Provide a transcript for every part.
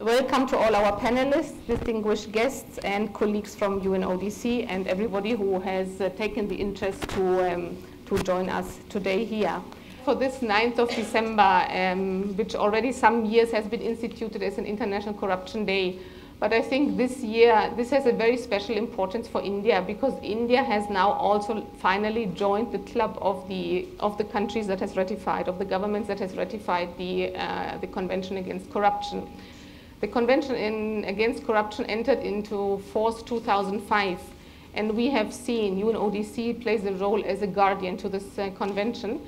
Welcome to all our panelists, distinguished guests, and colleagues from UNODC, and everybody who has taken the interest to join us today here. For this 9th of December, which already some years has been instituted as an International Corruption Day, but I think this year, this has a very special importance for India, because India has now also finally joined the club of the countries that has ratified, of the governments that has ratified the Convention Against Corruption. The Convention Against Corruption entered into force 2005, and we have seen UNODC plays a role as a guardian to this convention,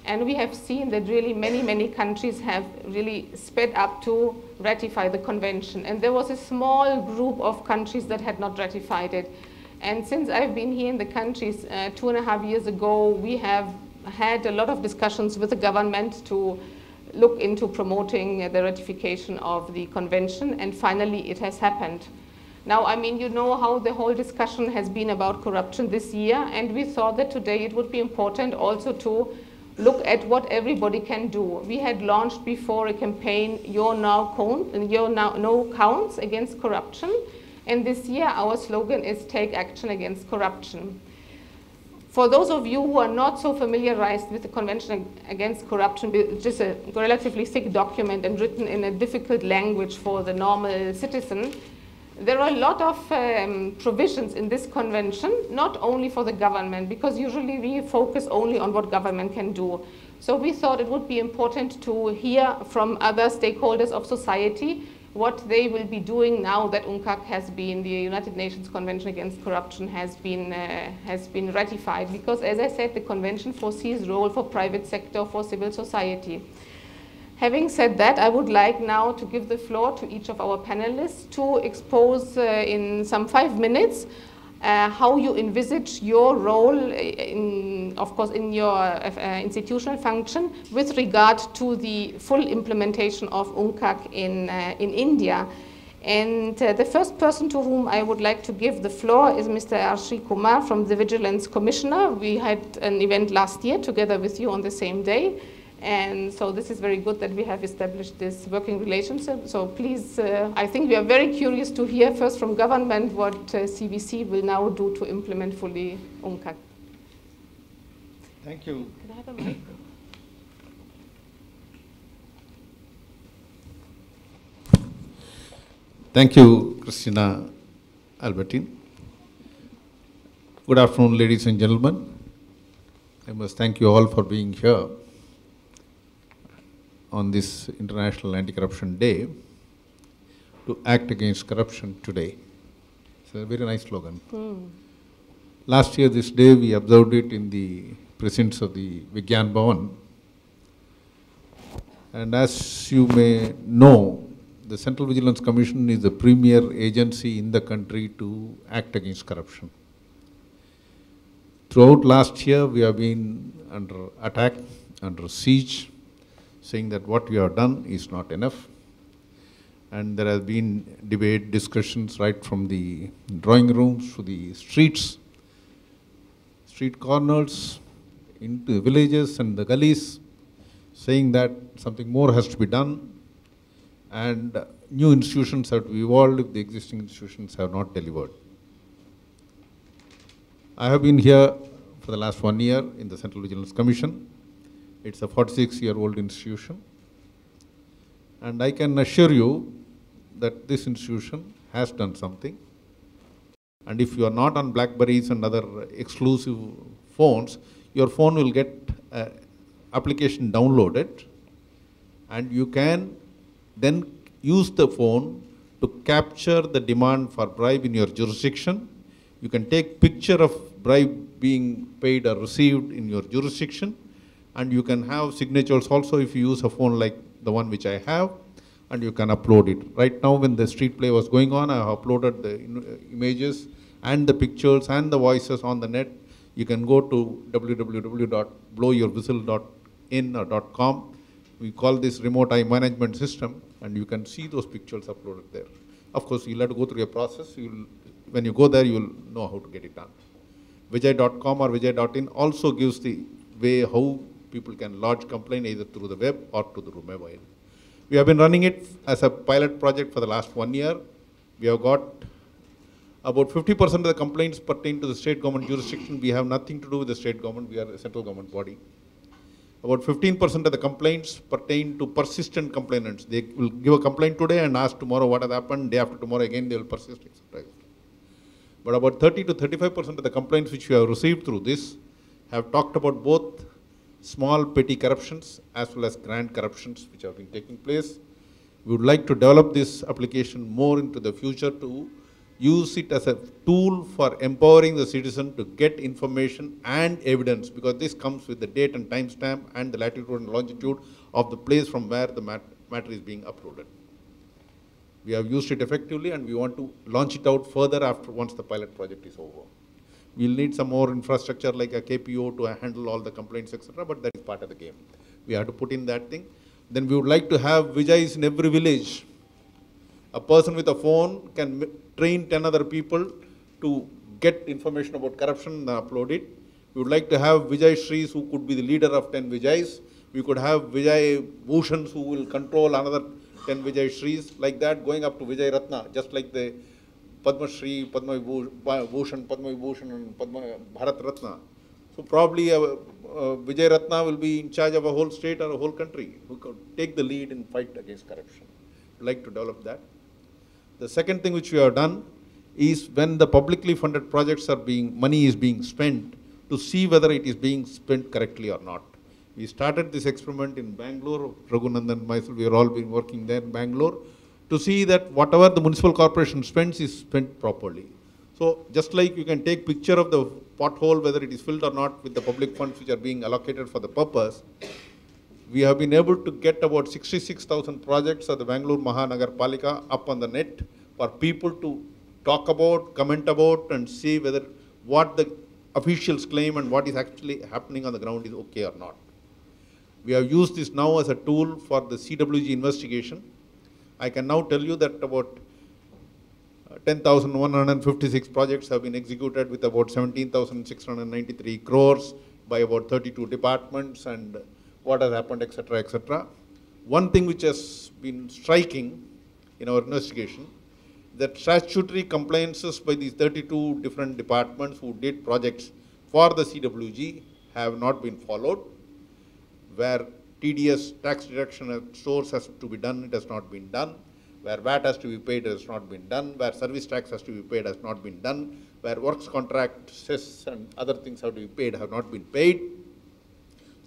and we have seen that really many countries have really sped up to ratify the convention, and there was a small group of countries that had not ratified it. And since I've been here in the countries 2.5 years ago, we have had a lot of discussions with the government to look into promoting the ratification of the convention, and finally it has happened. Now, I mean, you know how the whole discussion has been about corruption this year, and we thought that today it would be important also to look at what everybody can do. We had launched before a campaign, No Counts Against Corruption, and this year our slogan is Take Action Against Corruption. For those of you who are not so familiarized with the Convention Against Corruption, which is a relatively thick document and written in a difficult language for the normal citizen, there are a lot of provisions in this convention, not only for the government, because usually we focus only on what government can do. So we thought it would be important to hear from other stakeholders of society what they will be doing now that UNCAC has been, the United Nations Convention Against Corruption has been ratified, because as I said, the convention foresees role for private sector, for civil society. Having said that, I would like now to give the floor to each of our panelists to expose in some 5 minutes how you envisage your role, of course, in your institutional function with regard to the full implementation of UNCAC in India. And the first person to whom I would like to give the floor is Mr. Arshi Kumar from the Vigilance Commissioner. We had an event last year together with you on the same day. And so this is very good that we have established this working relationship. So please, I think we are very curious to hear first from government what CVC will now do to implement fully UNCAC. Thank you. Can I have a mic? Thank you, Christina Albertine. Good afternoon, ladies and gentlemen. I must thank you all for being here on this International Anti-Corruption Day to act against corruption today. It's a very nice slogan. Last year, this day, we observed it in the presence of the Vigyan Bhavan. And as you may know, the Central Vigilance Commission is the premier agency in the country to act against corruption. Throughout last year, we have been under attack, under siege, saying that what we have done is not enough. And there has been debate, discussions right from the drawing rooms to the streets, street corners, into the villages and the gullies, saying that something more has to be done and new institutions have to be evolved if the existing institutions have not delivered. I have been here for the last 1 year in the Central Vigilance Commission. It's a 46-year-old institution, and I can assure you that this institution has done something. And if you are not on Blackberries and other exclusive phones, your phone will get an application downloaded, and you can then use the phone to capture the demand for bribe in your jurisdiction. You can take picture of bribe being paid or received in your jurisdiction, and you can have signatures also if you use a phone like the one which I have, and you can upload it. Right now, when the street play was going on, I have uploaded the images and the pictures and the voices on the net. You can go to www.blowyourwhistle.in or .com. We call this remote eye management system, and you can see those pictures uploaded there. Of course, you'll have to go through a process. When you go there, you'll know how to get it done. Vijay.com or Vijay.in also gives the way how people can lodge complaint either through the web or through the mobile. We have been running it as a pilot project for the last 1 year. We have got about 50% of the complaints pertain to the state government jurisdiction. We have nothing to do with the state government. We are a central government body. About 15% of the complaints pertain to persistent complainants. They will give a complaint today and ask tomorrow what has happened. Day after tomorrow again they will persist, etc. But about 30 to 35% of the complaints which we have received through this have talked about both small petty corruptions as well as grand corruptions which have been taking place. We would like to develop this application more into the future to use it as a tool for empowering the citizen to get information and evidence, because this comes with the date and time stamp and the latitude and longitude of the place from where the matter is being uploaded. We have used it effectively and we want to launch it out further after once the pilot project is over. We'll need some more infrastructure like a KPO to handle all the complaints, etc., but that is part of the game. We have to put in that thing. Then we would like to have Vijay's in every village. A person with a phone can train 10 other people to get information about corruption and upload it. We would like to have Vijay Shrees who could be the leader of 10 Vijays. We could have Vijay Bhushans who will control another 10 Vijay Shrees, like that, going up to Vijay Ratna, just like the Padma Shri, Padma Bhushan, and Padma Bharat Ratna. So probably Vijay Ratna will be in charge of a whole state or a whole country who could take the lead in fight against corruption. We'd like to develop that. The second thing which we have done is when the publicly funded projects are money is being spent, to see whether it is being spent correctly or not. We started this experiment in Bangalore. Raghunandan and myself, we have all been working there in Bangalore to see that whatever the municipal corporation spends is spent properly. So just like you can take picture of the pothole, whether it is filled or not with the public funds which are being allocated for the purpose, we have been able to get about 66,000 projects of the Bangalore Mahanagar Palika up on the net for people to talk about, comment about, and see whether what the officials claim and what is actually happening on the ground is okay or not. We have used this now as a tool for the CWG investigation. I can now tell you that about 10,156 projects have been executed with about 17,693 crores by about 32 departments, and what has happened, etc., etc. One thing which has been striking in our investigation, that statutory compliances by these 32 different departments who did projects for the CWG have not been followed. Where TDS, tax deduction at source, has to be done, it has not been done. Where VAT has to be paid, it has not been done. Where service tax has to be paid, has not been done. Where works contract, cess and other things have to be paid, have not been paid.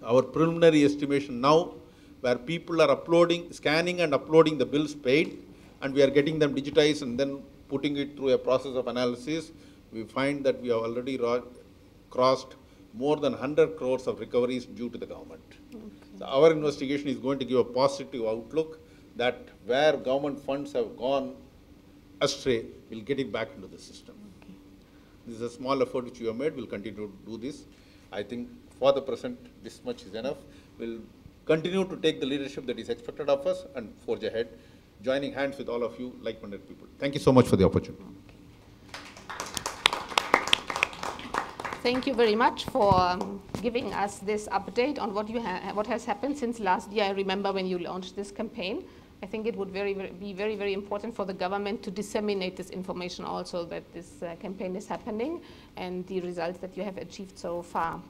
Our preliminary estimation now, where people are uploading, scanning and uploading the bills paid, and we are getting them digitized and then putting it through a process of analysis, we find that we have already crossed more than 100 crores of recoveries due to the government. Okay. So our investigation is going to give a positive outlook that where government funds have gone astray, we'll get it back into the system. Okay. This is a small effort which we have made. We'll continue to do this. I think for the present, this much is enough. We'll continue to take the leadership that is expected of us and forge ahead, joining hands with all of you like-minded people. Thank you so much for the opportunity. Thank you very much for giving us this update on what has happened since last year. I remember when you launched this campaign. I think it would be very important for the government to disseminate this information also, that this campaign is happening and the results that you have achieved so far.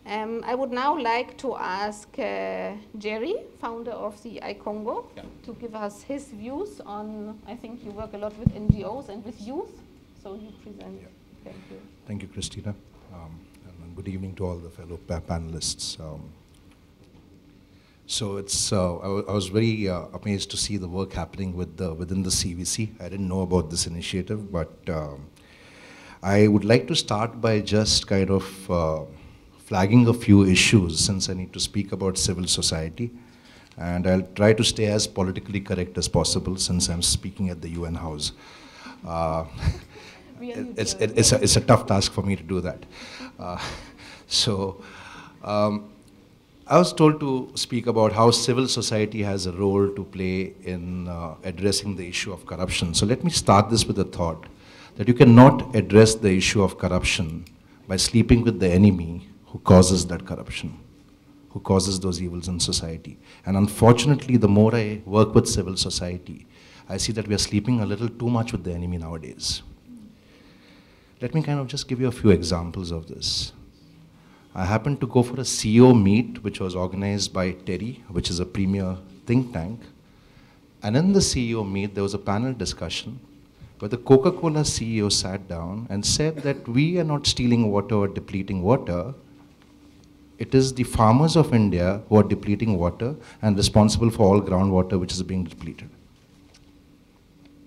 I would now like to ask Jerry, founder of the iCongo, to give us his views on, I think you work a lot with NGOs and with youth, so you present. Yeah. Thank you. Thank you, Christina. And good evening to all the fellow panelists. So it's, I was very amazed to see the work happening within the CVC. I didn't know about this initiative, but I would like to start by just kind of flagging a few issues, since I need to speak about civil society. And I'll try to stay as politically correct as possible, since I'm speaking at the UN House. It's a tough task for me to do that. I was told to speak about how civil society has a role to play in addressing the issue of corruption. So let me start this with a thought, that you cannot address the issue of corruption by sleeping with the enemy who causes that corruption, who causes those evils in society. And unfortunately, the more I work with civil society, I see that we are sleeping a little too much with the enemy nowadays. Let me kind of just give you a few examples of this. I happened to go for a CEO meet, which was organized by Terry, which is a premier think tank. And in the CEO meet, there was a panel discussion where the Coca-Cola CEO sat down and said that we are not stealing water or depleting water. It is the farmers of India who are depleting water and responsible for all groundwater which is being depleted.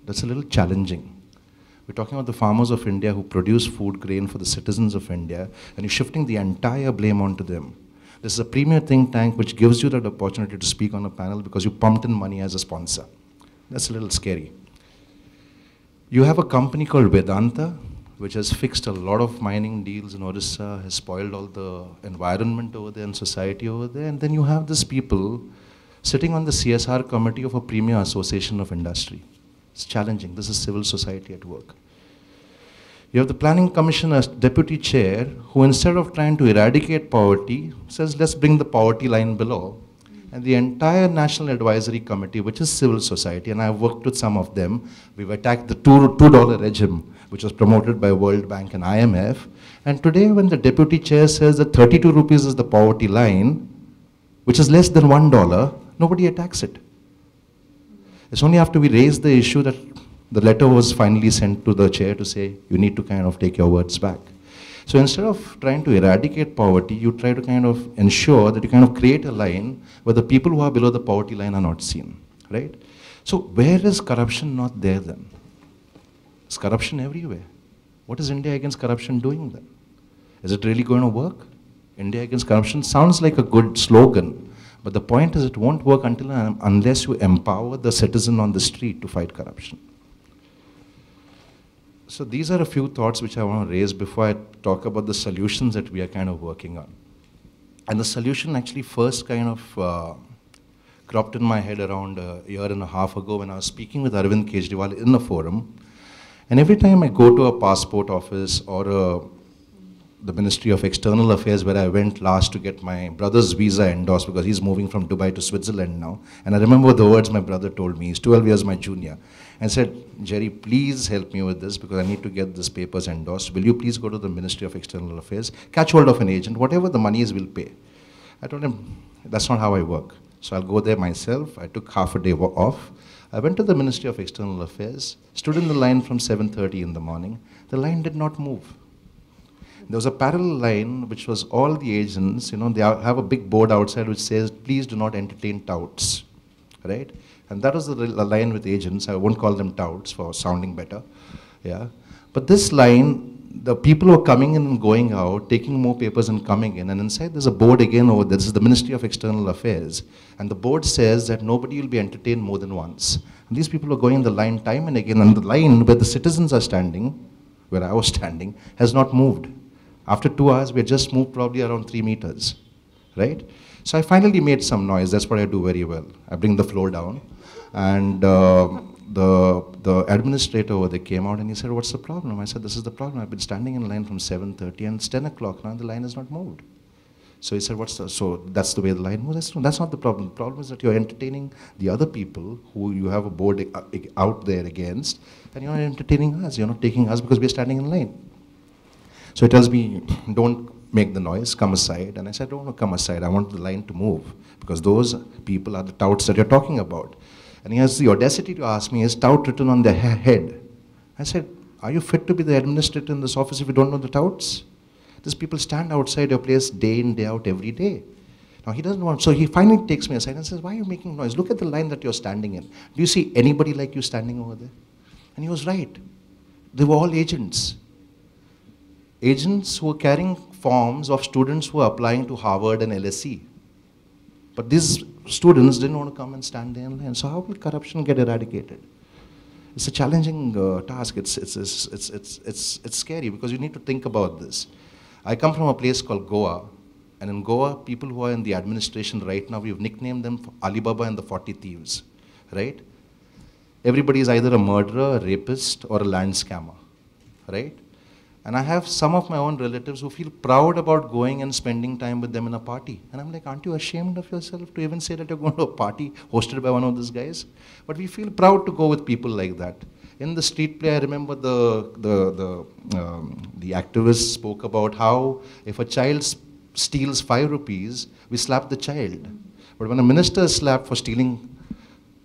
That's a little challenging. We're talking about the farmers of India who produce food grain for the citizens of India, and you're shifting the entire blame onto them. This is a premier think tank which gives you that opportunity to speak on a panel because you pumped in money as a sponsor. That's a little scary. You have a company called Vedanta, which has fixed a lot of mining deals in Odisha, has spoiled all the environment over there and society over there, and then you have these people sitting on the CSR committee of a premier association of industry. It's challenging. This is civil society at work. You have the Planning Commission as deputy chair, who instead of trying to eradicate poverty, says let's bring the poverty line below. And the entire National Advisory Committee, which is civil society, and I've worked with some of them, we've attacked the $2 regime, which was promoted by World Bank and IMF. And today when the deputy chair says that 32 rupees is the poverty line, which is less than $1, nobody attacks it. It's only after we raise the issue that the letter was finally sent to the chair to say, you need to kind of take your words back. So instead of trying to eradicate poverty, you try to kind of ensure that you kind of create a line where the people who are below the poverty line are not seen, right? So where is corruption not there then? Is corruption everywhere? What is India Against Corruption doing then? Is it really going to work? India Against Corruption sounds like a good slogan, but the point is it won't work until unless you empower the citizen on the street to fight corruption. So these are a few thoughts which I want to raise before I talk about the solutions that we are kind of working on. And the solution actually first kind of cropped in my head around a year and a half ago when I was speaking with Arvind Kejriwal in a forum. And every time I go to a passport office or the Ministry of External Affairs, where I went last to get my brother's visa endorsed because he's moving from Dubai to Switzerland now. And I remember the words my brother told me. He's 12 years my junior. And said, Jerry, please help me with this because I need to get these papers endorsed. Will you please go to the Ministry of External Affairs, catch hold of an agent, whatever the money is, we'll pay. I told him, that's not how I work. So I'll go there myself. I took half a day off. I went to the Ministry of External Affairs, stood in the line from 7:30 in the morning. The line did not move. There was a parallel line which was all the agents, you know, they have a big board outside which says, please do not entertain touts, right? And that was the line with agents. I won't call them touts for sounding better, yeah. But this line, the people who are coming in and going out, taking more papers and coming in, and inside there's a board again over there. This is the Ministry of External Affairs. And the board says that nobody will be entertained more than once. And these people are going in the line time and again, and the line where the citizens are standing, where I was standing, has not moved. After 2 hours, we had just moved probably around 3 meters, right? So I finally made some noise. That's what I do very well. I bring the floor down. And the administrator over there came out and he said, what's the problem? I said, this is the problem. I've been standing in line from 7:30 and it's 10 o'clock now and the line has not moved. So he said, so that's the way the line moves? That's not the problem. The problem is that you're entertaining the other people who you have a board out there against, and you're not entertaining us. You're not taking us because we're standing in line. So he tells me, don't make the noise, come aside. And I said, I don't want to come aside. I want the line to move because those people are the touts that you're talking about. And he has the audacity to ask me, is tout written on their head? I said, are you fit to be the administrator in this office if you don't know the touts? These people stand outside your place day in, day out, every day. Now he doesn't want, so he finally takes me aside and says, why are you making noise? Look at the line that you're standing in. Do you see anybody like you standing over there? And he was right. They were all agents. Agents who were carrying forms of students who were applying to Harvard and LSE. But these students didn't want to come and stand there in line. So how will corruption get eradicated? It's a challenging task. It's scary because you need to think about this. I come from a place called Goa, and in Goa, people who are in the administration right now, we've nicknamed them Alibaba and the 40 Thieves, right? Everybody is either a murderer, a rapist, or a land scammer, right? And I have some of my own relatives who feel proud about going and spending time with them in a party. And I'm like, aren't you ashamed of yourself to even say that you're going to a party hosted by one of these guys? But we feel proud to go with people like that. In the street play, I remember the activists spoke about how if a child steals 5 rupees, we slap the child. But when a minister is slapped for stealing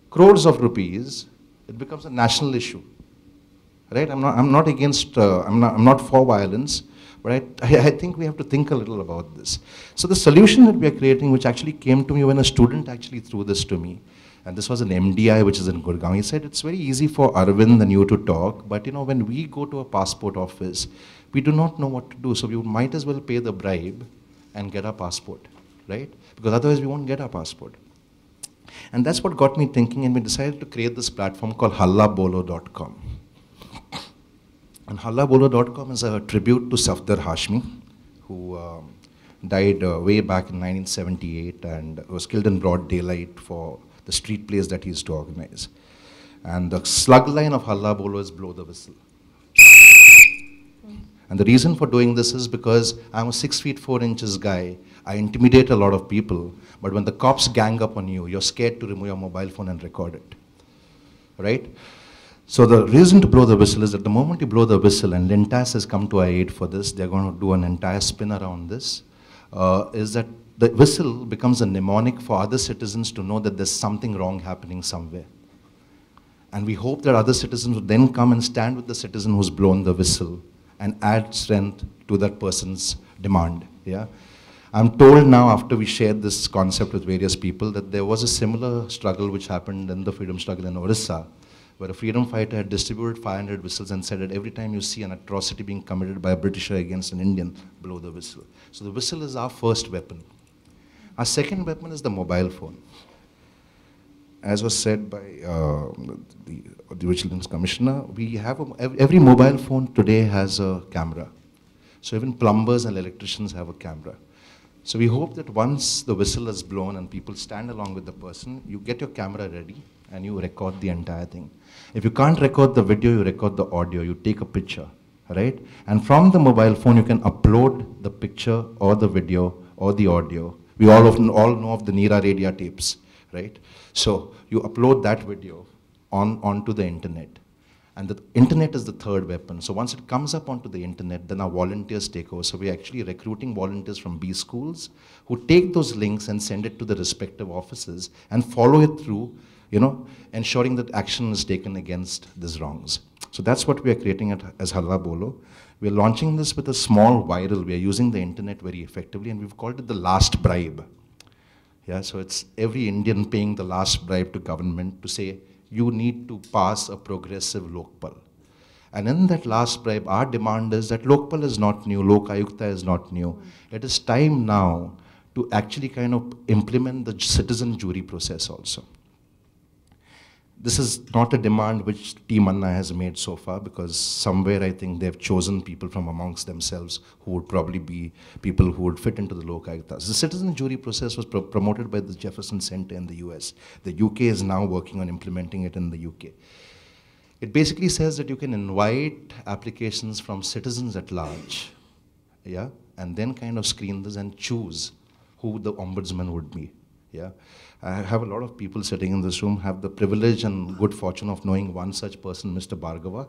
crores of rupees, it becomes a national issue. Right? I'm not against, I'm not for violence, but I think we have to think a little about this. So the solution that we are creating, which actually came to me when a student actually threw this to me, and this was an MDI, which is in Gurgaon. He said, it's very easy for Arvind and you to talk, but when we go to a passport office, we do not know what to do, so we might as well pay the bribe and get our passport, right? Because otherwise we won't get our passport. And that's what got me thinking, and we decided to create this platform called hallabolo.com. And hallabolo.com is a tribute to Safdar Hashmi, who died way back in 1978 and was killed in broad daylight for the street plays that he used to organize. And the slug line of Hallabolo is blow the whistle. And the reason for doing this is because I'm a 6'4" guy. I intimidate a lot of people, but when the cops gang up on you, you're scared to remove your mobile phone and record it, right? So the reason to blow the whistle is that the moment you blow the whistle, and Lintas has come to our aid for this, they're going to do an entire spin around this, is that the whistle becomes a mnemonic for other citizens to know that there's something wrong happening somewhere. And we hope that other citizens would then come and stand with the citizen who's blown the whistle and add strength to that person's demand. Yeah? I'm told now, after we shared this concept with various people, that there was a similar struggle which happened in the freedom struggle in Orissa, where a freedom fighter had distributed 500 whistles and said that every time you see an atrocity being committed by a Britisher against an Indian, blow the whistle. So the whistle is our first weapon. Our second weapon is the mobile phone. As was said by the Vigilance Commissioner, we have every mobile phone today has a camera. So even plumbers and electricians have a camera. So we hope that once the whistle is blown and people stand along with the person, you get your camera ready and you record the entire thing. If you can't record the video, you record the audio, you take a picture, right? And from the mobile phone, you can upload the picture or the video or the audio. We all know of the Nira Radia tapes, right? So you upload that video onto the internet. And the internet is the third weapon. So once it comes up onto the internet, then our volunteers take over. So we're actually recruiting volunteers from B schools who take those links and send it to the respective offices and follow it through, ensuring that action is taken against these wrongs. So that's what we are creating as Hallabolo. We're launching this with a small viral. We are using the internet very effectively, and we've called it the last bribe. Yeah, so it's every Indian paying the last bribe to government to say, you need to pass a progressive Lokpal. And in that last bribe, our demand is that Lokpal is not new, Lok Ayukta is not new. It is time now to actually kind of implement the citizen jury process also. This is not a demand which Team Anna has made so far, because somewhere I think they've chosen people from amongst themselves who would probably be people who would fit into the Lok Ayuktas. The citizen jury process was promoted by the Jefferson Center in the US. The UK is now working on implementing it in the UK. It basically says that you can invite applications from citizens at large, yeah, and then kind of screen this and choose who the ombudsman would be. Yeah. I have a lot of people sitting in this room, have the privilege and good fortune of knowing one such person, Mr. Bhargava.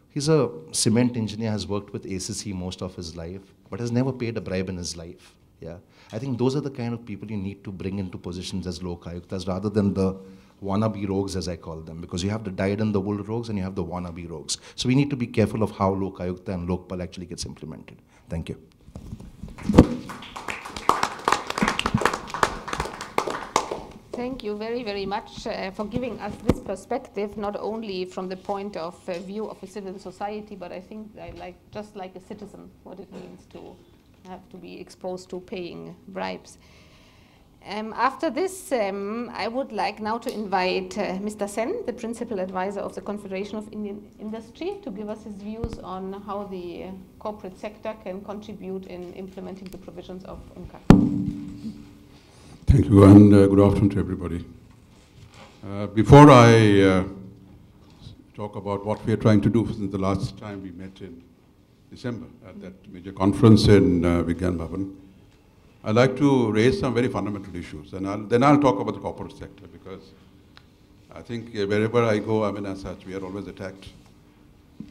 He's a cement engineer, has worked with ACC most of his life, but has never paid a bribe in his life. Yeah. I think those are the kind of people you need to bring into positions as Lok Ayuktas rather than the wannabe rogues, as I call them, because you have the dyed-in-the-wool rogues and you have the wannabe rogues. So we need to be careful of how Lok Ayukta and Lokpal actually gets implemented. Thank you. Thank you very, very much for giving us this perspective, not only from the point of view of a civil society, but I think just like a citizen, what it means to have to be exposed to paying bribes. After this, I would like now to invite Mr. Sen, the Principal Advisor of the Confederation of Indian Industry, to give us his views on how the corporate sector can contribute in implementing the provisions of UNCA. Thank you, and good afternoon to everybody. Before I talk about what we are trying to do since the last time we met in December at that major conference in Vigyan Bhavan, I'd like to raise some very fundamental issues, and then I'll talk about the corporate sector, because I think wherever I go, I mean, as such, we are always attacked,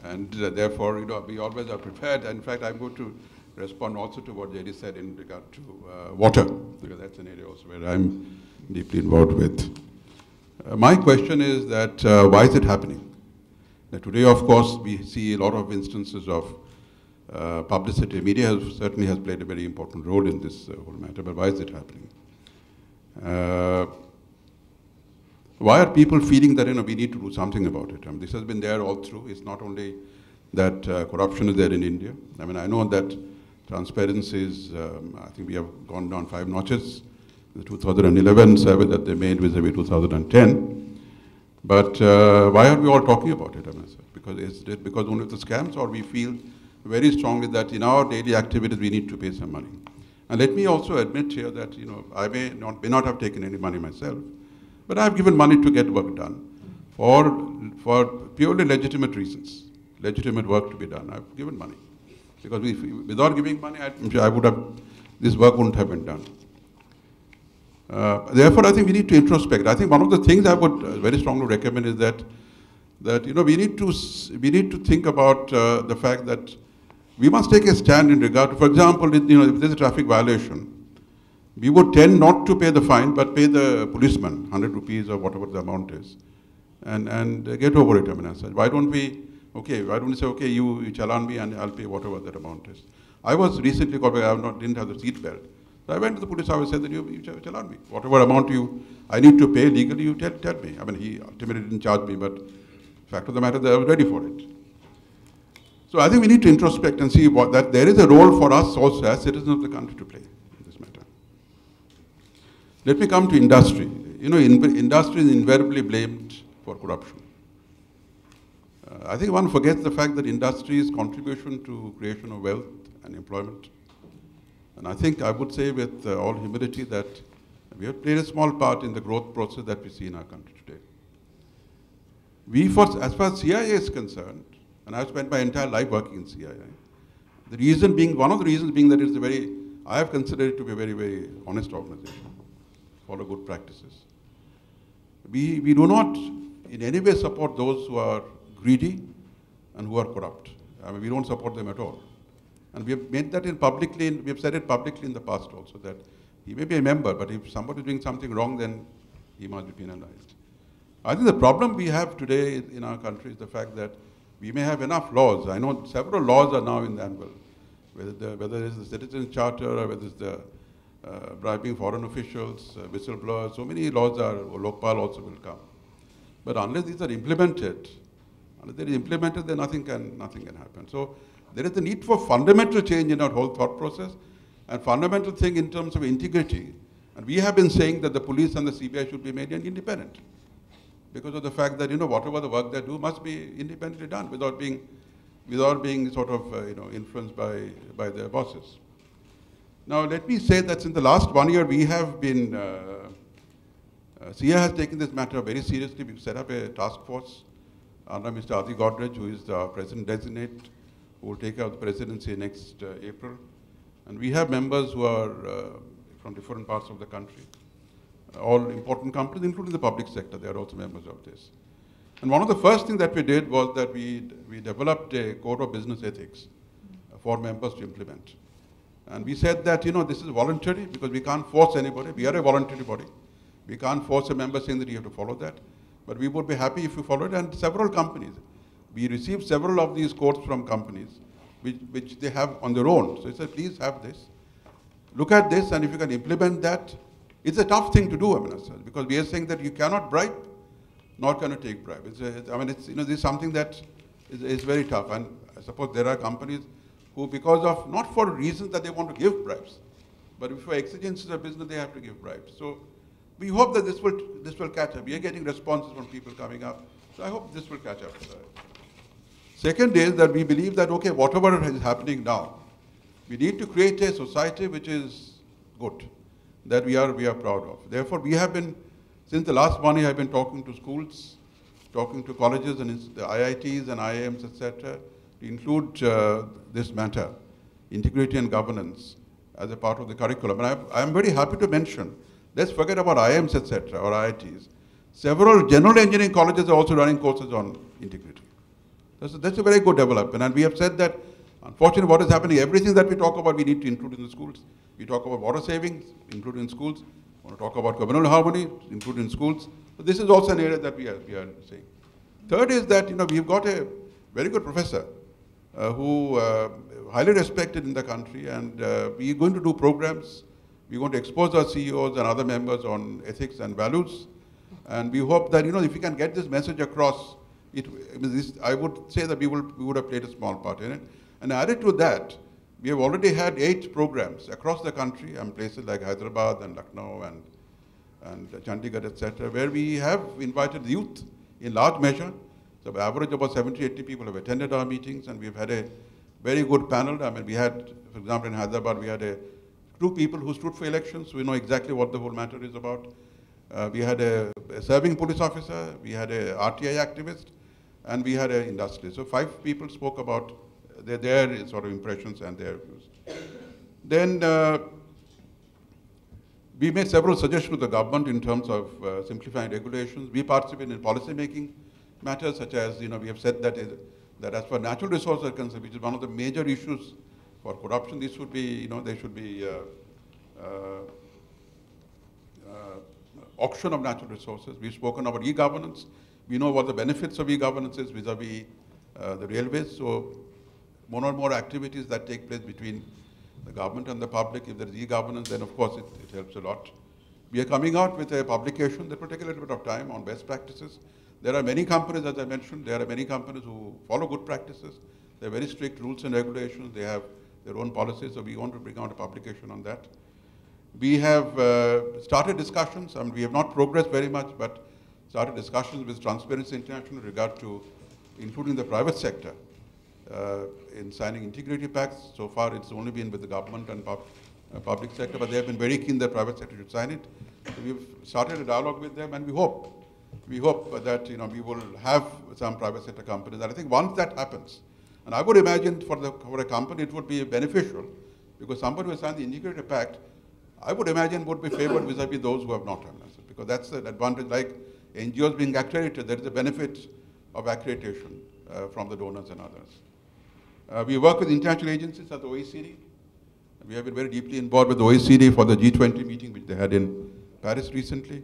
and therefore, we always are prepared. And in fact, I'm going to respond also to what JD said in regard to water, because that's an area also where I'm deeply involved with. My question is that why is it happening? Now, today, of course, we see a lot of instances of publicity. Media certainly has played a very important role in this whole matter, but why is it happening? Why are people feeling that we need to do something about it? I mean, this has been there all through. It's not only that corruption is there in India. I mean, I know that transparency is, I think we have gone down 5 notches. The 2011 survey that they made vis-a-vis 2010. But why are we all talking about it? I mean, because is it because only of the scams, or we feel very strongly that in our daily activities we need to pay some money? And let me also admit here that I may not have taken any money myself, but I've given money to get work done for purely legitimate reasons, legitimate work to be done. I've given money because without giving money, I would have, this work wouldn't have been done. Therefore, I think we need to introspect. I think one of the things I would very strongly recommend is that we need to think about the fact that we must take a stand in regard to, for example, if there's a traffic violation, we would tend not to pay the fine, but pay the policeman 100 rupees or whatever the amount is, and get over it. I mean, as such. Why don't we say, okay, you challan me and I'll pay whatever that amount is. I was recently caught by, didn't have the seat belt. So I went to the police officer and said that you challan me. Whatever amount I need to pay legally, you tell me. I mean, he ultimately didn't charge me, but fact of the matter is that I was ready for it. So I think we need to introspect and see that there is a role for us also as citizens of the country to play in this matter. Let me come to industry. Industry is invariably blamed for corruption. I think one forgets the fact that industry's contribution to creation of wealth and employment. And I think I would say with all humility that we have played a small part in the growth process that we see in our country today. As far as CIA is concerned, and I've spent my entire life working in CIA, one of the reasons being that it's I have considered it to be a very, very honest organization, follow good practices. We do not in any way support those who are greedy and who are corrupt. I mean, we don't support them at all. And we have made that we have said it publicly in the past also, that he may be a member, but if somebody is doing something wrong, then he must be penalized. I think the problem we have today in our country is the fact that we may have enough laws. I know several laws are now in the anvil, whether it's the Citizen Charter or whether it's the bribing foreign officials, whistleblowers, so many laws are, Lokpal also will come. But unless these are implemented, then nothing can happen. So there is a need for fundamental change in our whole thought process, and fundamental thing in terms of integrity. And we have been saying that the police and the CBI should be made independent, because of the fact that whatever the work they do must be independently done without being sort of influenced by their bosses. Now let me say that since the last 1 year we have been CIA has taken this matter very seriously. We've set up a task force under Mr. Adi Godrej, who is the president designate, who will take out the presidency next April. And we have members who are from different parts of the country. All important companies, including the public sector, they are also members of this. And one of the first things that we did was that we developed a code of business ethics for members to implement. And we said that, this is voluntary because we can't force anybody. We are a voluntary body. We can't force a member saying that you have to follow that. But we would be happy if you follow it. And several companies, we received several of these codes from companies which they have on their own. So I said, please have this. Look at this, and if you can implement that, it's a tough thing to do, because we are saying that you cannot bribe, nor can you take bribe. This is something that is very tough. And I suppose there are companies who, because of, not for reasons that they want to give bribes, but for exigencies of business, they have to give bribes. So we hope that this will catch up. We are getting responses from people coming up. So I hope this will catch up. Second is that we believe that, okay, whatever is happening now, we need to create a society which is good, that we are proud of. Therefore, we have been, since the last 1 year, I've been talking to schools, talking to colleges and the IITs and IIMs, etc., to include this matter, integrity and governance, as a part of the curriculum. And I'm very happy to mention, let's forget about IIMs, etc., or IITs. Several general engineering colleges are also running courses on integrity. That's a very good development. And we have said that, unfortunately, what is happening, everything that we talk about, we need to include in the schools. We talk about water savings, include in schools. We want to talk about communal harmony, include in schools. But this is also an area that we are saying. Third is that, we've got a very good professor who highly respected in the country, and we're going to do programs. We're going to expose our CEOs and other members on ethics and values. And we hope that, if we can get this message across, I would say that we would have played a small part in it. And added to that, we have already had 8 programs across the country, and places like Hyderabad and Lucknow and Chandigarh, etc., where we have invited youth in large measure. So on average, about 70, 80 people have attended our meetings, and we've had a very good panel. I mean, we had, for example, in Hyderabad, we had 2 people who stood for elections, so we know exactly what the whole matter is about. We had a serving police officer, we had a RTI activist, and we had an industrialist. So 5 people spoke about their sort of impressions and their views. Then we made several suggestions to the government in terms of simplifying regulations. We participate in policy-making matters, such as, we have said that as for natural resources are concerned, which is one of the major issues for corruption, this should be, there should be auction of natural resources. We've spoken about e-governance. We know what the benefits of e-governance is vis-a-vis the railways. So more and more activities that take place between the government and the public. If there is e-governance, then of course it helps a lot. We are coming out with a publication that will take a little bit of time on best practices. There are many companies, as I mentioned, there are many companies who follow good practices. There are very strict rules and regulations. They have their own policies, so we want to bring out a publication on that. We have started discussions, we have not progressed very much, but started discussions with Transparency International in regard to including the private sector in signing integrity pacts. So far, it's only been with the government and public sector, but they have been very keen that private sector should sign it. So we've started a dialogue with them, and we hope that we will have some private sector companies. And I think once that happens, and I would imagine for a company it would be beneficial, because somebody who signed the integrity pact, I would imagine would be favored vis-a-vis those who have not done it, because that's an advantage. Like NGOs being accredited, there is a benefit of accreditation from the donors and others. We work with international agencies at the OECD. We have been very deeply involved with the OECD for the G20 meeting, which they had in Paris recently,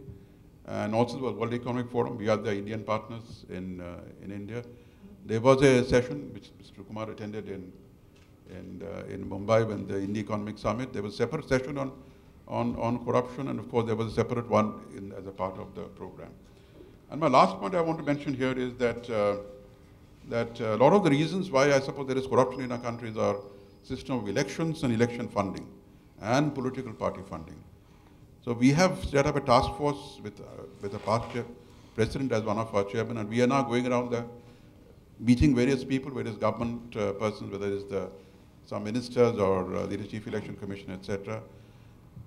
and also the World Economic Forum. We are the Indian partners in India. There was a session which Mr. Kumar attended in Mumbai when the India Economic Summit. There was a separate session on corruption, and of course there was a separate one as a part of the program. And my last point I want to mention here is that a lot of the reasons why I suppose there is corruption in our country is our system of elections and election funding and political party funding. So we have set up a task force with a past president as one of our chairmen, and we are now going around meeting various people, various government persons, whether it's some ministers or the Chief Election Commission, etc.,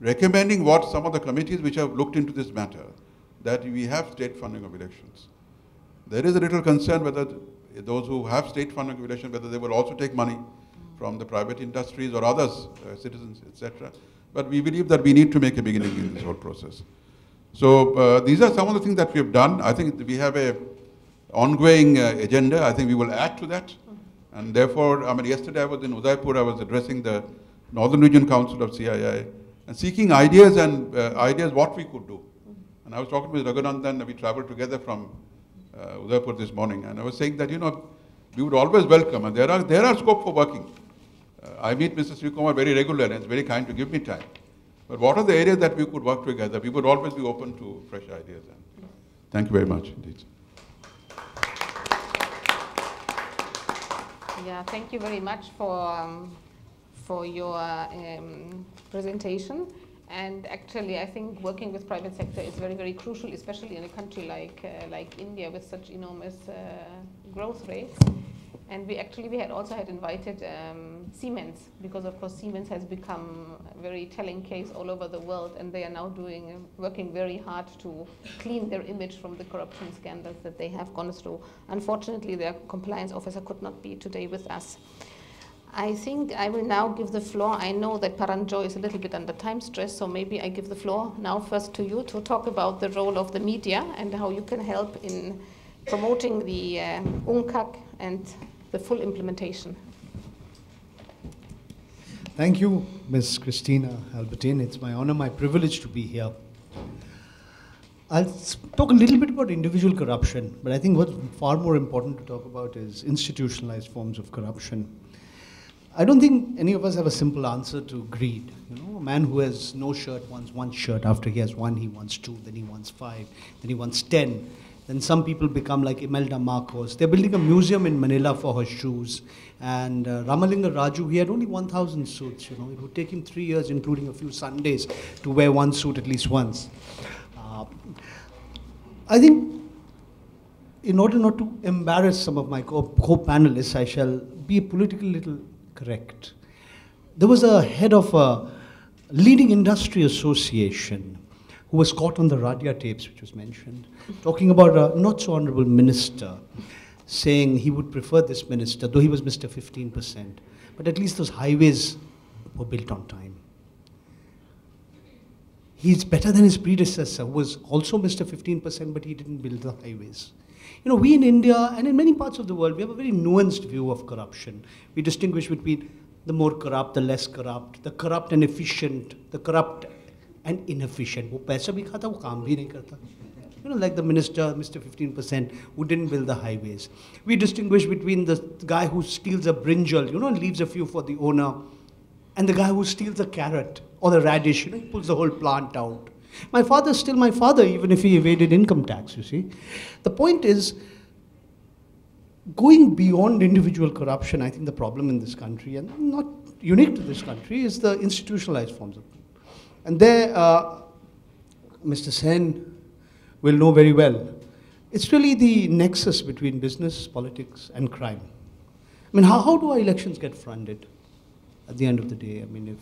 recommending what some of the committees which have looked into this matter, that we have state funding of elections. There is a little concern whether those who have state funding of elections, whether they will also take money from the private industries or others, citizens, etc. But we believe that we need to make a beginning in this whole process. So these are some of the things that we have done. I think we have a ongoing agenda. I think we will add to that. And therefore, yesterday I was in Udaipur. I was addressing the Northern Region Council of CII and seeking ideas what we could do. And I was talking with Raghunandan. We traveled together from Udaipur this morning, and I was saying that we would always welcome, and there are scope for working. I meet Mr. Sri Kumar very regularly, and it's very kind to give me time. But what are the areas that we could work together? We would always be open to fresh ideas. And thank you very much indeed. Yeah, thank you very much for your presentation. And actually, I think working with private sector is very, very crucial, especially in a country like India with such enormous growth rates. And we had also invited Siemens, because of course Siemens has become a very telling case all over the world, and they are now working very hard to clean their image from the corruption scandals that they have gone through. Unfortunately, their compliance officer could not be today with us. I think I will now give the floor. I know that Paranjoy is a little bit under time stress, so maybe I give the floor now first to you to talk about the role of the media and how you can help in promoting the UNCAC and the full implementation. Thank you, Ms. Christina Albertine. It's my honor, my privilege to be here. I'll talk a little bit about individual corruption, but I think what's far more important to talk about is institutionalized forms of corruption. I don't think any of us have a simple answer to greed. You know, a man who has no shirt wants one shirt. After he has one, he wants two. Then he wants 5. Then he wants 10. Then some people become like Imelda Marcos. They're building a museum in Manila for her shoes. And Ramalinga Raju, he had only 1,000 suits. You know, it would take him 3 years, including a few Sundays, to wear one suit at least once. I think, in order not to embarrass some of my co-panelists, I shall be politically little correct. There was a head of a leading industry association who was caught on the Radia tapes, which was mentioned, talking about a not so honorable minister, saying he would prefer this minister, though he was Mr. 15%, but at least those highways were built on time. He's better than his predecessor, who was also Mr. 15%, but he didn't build the highways. You know, we in India and in many parts of the world, we have a very nuanced view of corruption. We distinguish between the more corrupt, the less corrupt, the corrupt and efficient, the corrupt and inefficient. वो पैसा भी खाता, वो काम भी नहीं करता. You know, like the minister, Mr. 15%, who didn't build the highways. We distinguish between the guy who steals a brinjal, you know, and leaves a few for the owner, and the guy who steals a carrot or the radish, you know, he pulls the whole plant out. My father's still my father, even if he evaded income tax, you see. The point is, going beyond individual corruption, I think the problem in this country, and not unique to this country, is the institutionalized forms of it. And there, Mr. Sen will know very well, it's really the nexus between business, politics, and crime. I mean, how do our elections get funded at the end of the day? I mean, if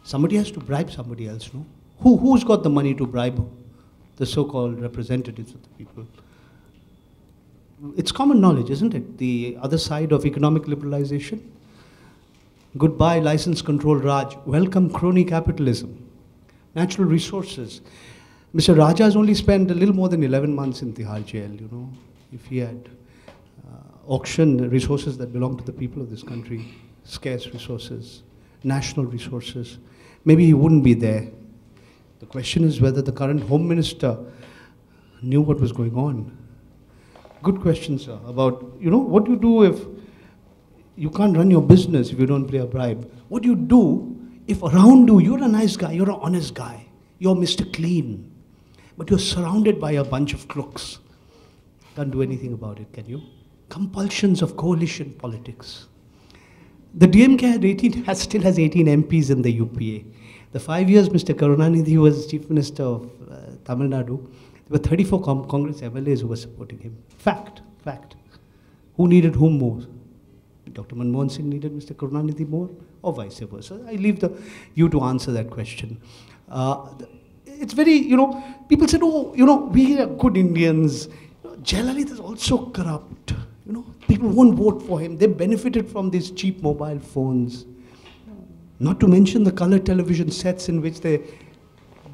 somebody has to bribe somebody else, no? Who's got the money to bribe the so-called representatives of the people? It's common knowledge, isn't it? The other side of economic liberalization. Goodbye license control Raj. Welcome crony capitalism. Natural resources. Mr. Raja has only spent a little more than 11 months in Tihar jail, you know. If he had auctioned the resources that belong to the people of this country, scarce resources, national resources, maybe he wouldn't be there. The question is whether the current Home Minister knew what was going on. Good question, sir, about, you know, what do you do if you can't run your business if you don't pay a bribe? What do you do if around you, you're a nice guy, you're an honest guy, you're Mr. Clean, but you're surrounded by a bunch of crooks? Can't do anything about it, can you? Compulsions of coalition politics. The DMK still has 18 MPs in the UPA. The 5 years Mr. Karunanidhi was Chief Minister of Tamil Nadu, there were 34 Congress MLAs who were supporting him. Fact. Who needed whom more? Dr. Manmohan Singh needed Mr. Karunanidhi more, or vice versa? I leave you to answer that question. It's very, you know, people said, oh, you know, we are good Indians. Jayalalitha is also corrupt. You know, people won't vote for him. They benefited from these cheap mobile phones. Not to mention the color television sets in which they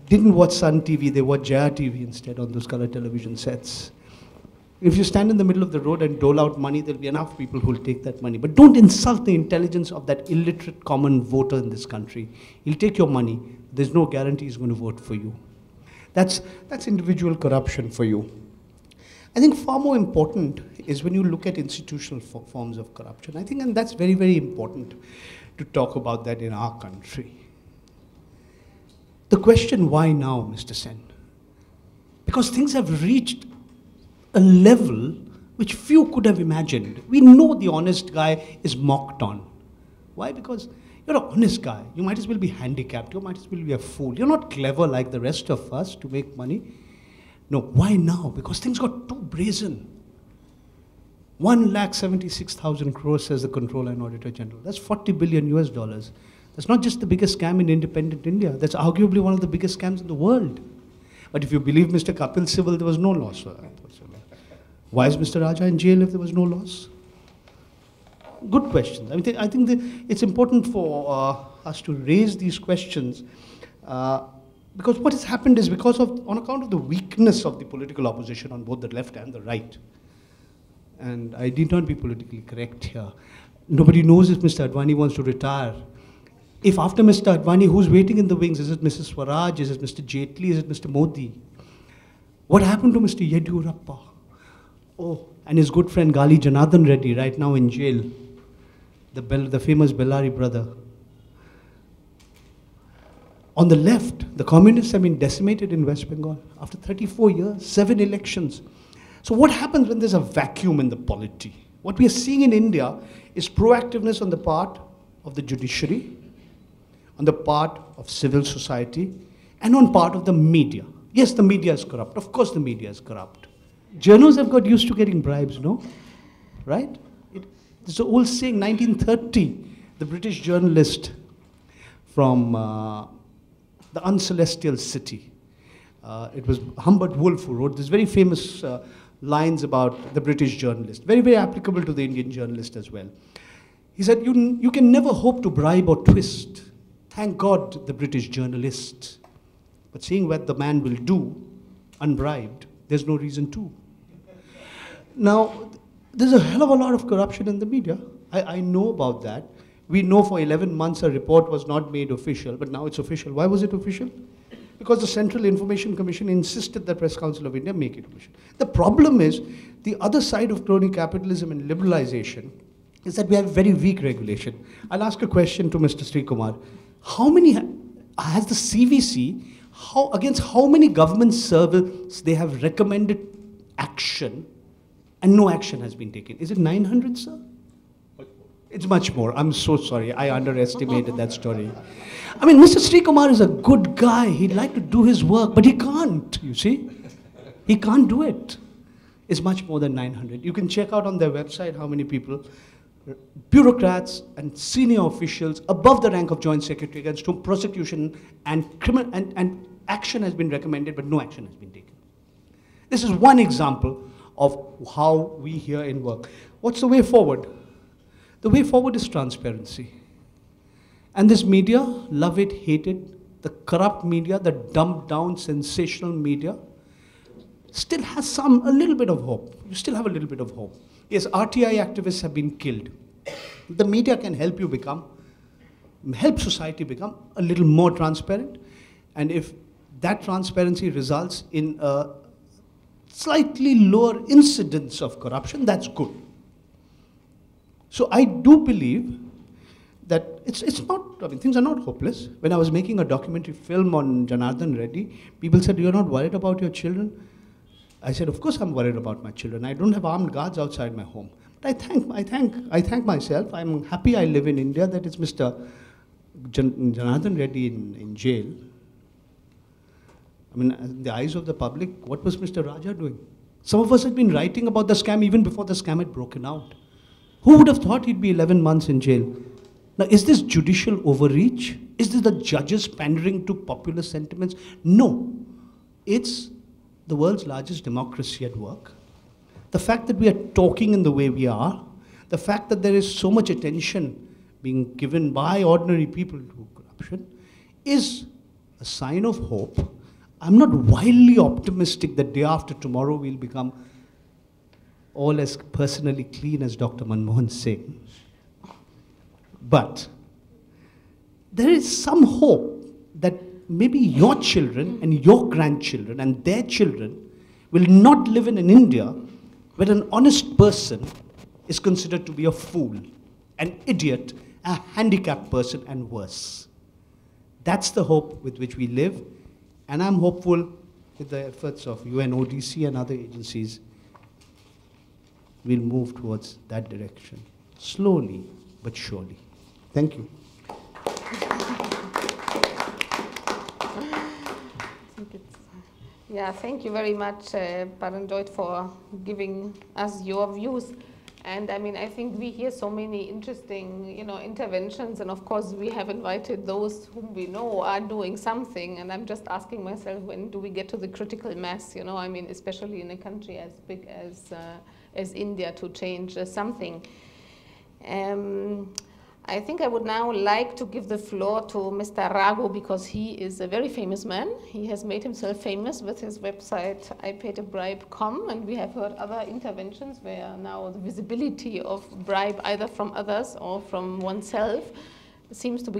didn't watch Sun TV, they watched Jaya TV instead on those color television sets. If you stand in the middle of the road and dole out money, there'll be enough people who will take that money. But don't insult the intelligence of that illiterate common voter in this country. He'll take your money. There's no guarantee he's going to vote for you. That's individual corruption for you. I think far more important is when you look at institutional forms of corruption. I think, and that's very, very important to talk about that in our country. The question, why now, Mr. Sen? Because things have reached a level which few could have imagined. We know the honest guy is mocked on. Why? Because you're an honest guy. You might as well be handicapped. You might as well be a fool. You're not clever like the rest of us to make money. No, why now? Because things got too brazen. 1,76,000 crores, says the Controller and Auditor General. That's 40 billion US dollars. That's not just the biggest scam in independent India. That's arguably one of the biggest scams in the world. But if you believe Mr. Kapil Sibal, there was no loss. Why is Mr. Raja in jail if there was no loss? Good questions. I think it's important for us to raise these questions because what has happened is on account of the weakness of the political opposition on both the left and the right. And I need not be politically correct here. Nobody knows if Mr. Advani wants to retire. If after Mr. Advani, who's waiting in the wings? Is it Mrs. Swaraj? Is it Mr. Jaitley? Is it Mr. Modi? What happened to Mr. Yediyurappa? Oh, and his good friend Gali Janardhan Reddy, right now in jail. The famous Bellari brother. On the left, the communists have been decimated in West Bengal. After 34 years, 7 elections. So what happens when there's a vacuum in the polity? What we are seeing in India is proactiveness on the part of the judiciary, on the part of civil society, and on part of the media. Yes, the media is corrupt. Of course the media is corrupt. Journals have got used to getting bribes, no? Right? There's an old saying, 1930, the British journalist from the Uncelestial City. It was Humbert Wolff who wrote this very famous lines about the British journalist, very, very applicable to the Indian journalist as well. He said, you can never hope to bribe or twist. Thank God, the British journalist. But seeing what the man will do, unbribed, there's no reason to. Now, there's a hell of a lot of corruption in the media. I know about that. We know for 11 months a report was not made official, but now it's official. Why was it official? Because the Central Information Commission insisted that Press Council of India make it official. The problem is, the other side of crony capitalism and liberalization is that we have very weak regulation. I'll ask a question to Mr. Sri Kumar. How many has the CVC, against how many government servants they have recommended action and no action has been taken? Is it 900, sir? It's much more. I'm so sorry. I underestimated that story. I mean, Mr. Sri Kumar is a good guy. He'd like to do his work, but he can't, you see. He can't do it. It's much more than 900. You can check out on their website how many people, bureaucrats and senior officials above the rank of Joint Secretary against whom prosecution and action has been recommended, but no action has been taken. This is one example of how we here in work. What's the way forward? The way forward is transparency. And this media, love it, hate it, the corrupt media, the dumbed down, sensational media, still has a little bit of hope. You still have a little bit of hope. Yes, RTI activists have been killed. The media can help society become a little more transparent. And if that transparency results in a slightly lower incidence of corruption, that's good. So I do believe that it's not, I mean, things are not hopeless. When I was making a documentary film on Janardhan Reddy, people said, "You're not worried about your children?" I said, "Of course I'm worried about my children. I don't have armed guards outside my home." But I thank myself. I'm happy I live in India, that it's Mr. Janardhan Reddy in jail. I mean, in the eyes of the public, what was Mr. Raja doing? Some of us had been writing about the scam even before the scam had broken out. Who would have thought he'd be 11 months in jail? Now, is this judicial overreach? Is this the judges pandering to popular sentiments? No. It's the world's largest democracy at work. The fact that we are talking in the way we are, the fact that there is so much attention being given by ordinary people to corruption is a sign of hope. I'm not wildly optimistic that day after tomorrow we'll become all as personally clean as Dr. Manmohan Singh. But there is some hope that maybe your children and your grandchildren and their children will not live in an India where an honest person is considered to be a fool, an idiot, a handicapped person, and worse. That's the hope with which we live, and I'm hopeful with the efforts of UNODC and other agencies, we'll move towards that direction, slowly but surely. Thank you. Yeah, thank you very much, Paranjoit, for giving us your views. And I mean, I think we hear so many interesting, interventions, and of course we have invited those whom we know are doing something. And I'm just asking myself, when do we get to the critical mass? I mean, especially in a country as big as India, to change something. I think I would now like to give the floor to Mr. Raghu, because he is a very famous man. He has made himself famous with his website iPaidAbribe.com, and we have heard other interventions where now the visibility of bribe, either from others or from oneself, seems to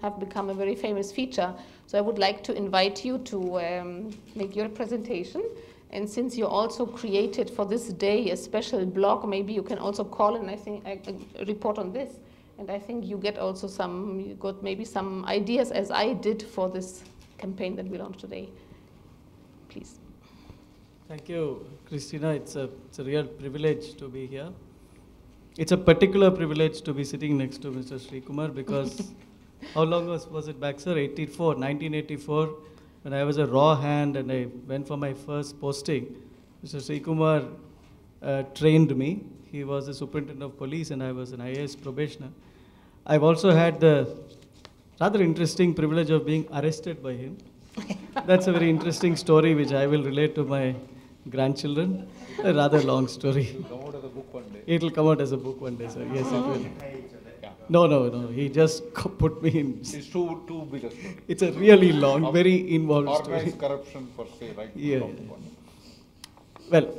have become a very famous feature. So I would like to invite you to make your presentation. And since you also created for this day a special blog, maybe you can also call and I think report on this. And I think you got maybe some ideas, as I did, for this campaign that we launched today. Please. Thank you, Christina. It's a real privilege to be here. It's a particular privilege to be sitting next to Mr. Srikumar, because how long was it back, sir? 1984, when I was a raw hand and I went for my first posting. Mr. Srikumar trained me. He was the superintendent of police and I was an IAS probationer. I've also had the rather interesting privilege of being arrested by him. That's a very interesting story which I will relate to my grandchildren. A rather long story. It will come out as a book one day. It will come out as a book one day, sir. Yes, it will. No. He just put me in. It's too big a story. It's a really long, very involved Organized story. corruption per se, right? Yeah. Well,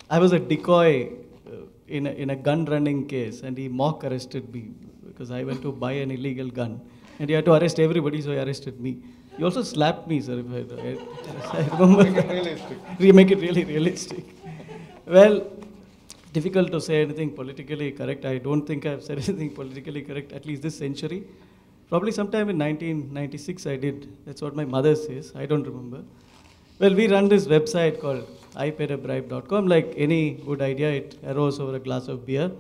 I was a decoy in a gun running case, and he mock arrested me because I went to buy an illegal gun, and he had to arrest everybody, so he arrested me. He also slapped me, sir. I remember. Make it realistic. Make it really realistic. Well, difficult to say anything politically correct. I don't think I've said anything politically correct, at least this century. Probably sometime in 1996 I did. That's what my mother says. I don't remember. Well, we run this website called iPaidAbribe.com. Like any good idea, it arose over a glass of beer.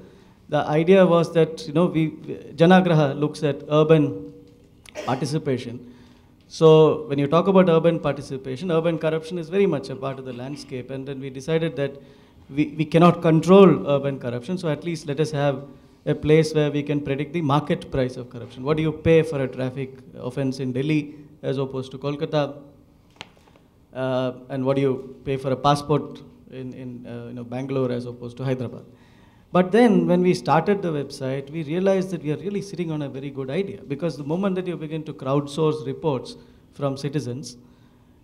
The idea was that, Janagraha looks at urban participation. So when you talk about urban participation, urban corruption is very much a part of the landscape. And then we decided that we cannot control urban corruption. So at least let us have a place where we can predict the market price of corruption. What do you pay for a traffic offense in Delhi as opposed to Kolkata? And what do you pay for a passport in Bangalore as opposed to Hyderabad? But then when we started the website, we realized that we are really sitting on a very good idea, because the moment that you begin to crowdsource reports from citizens,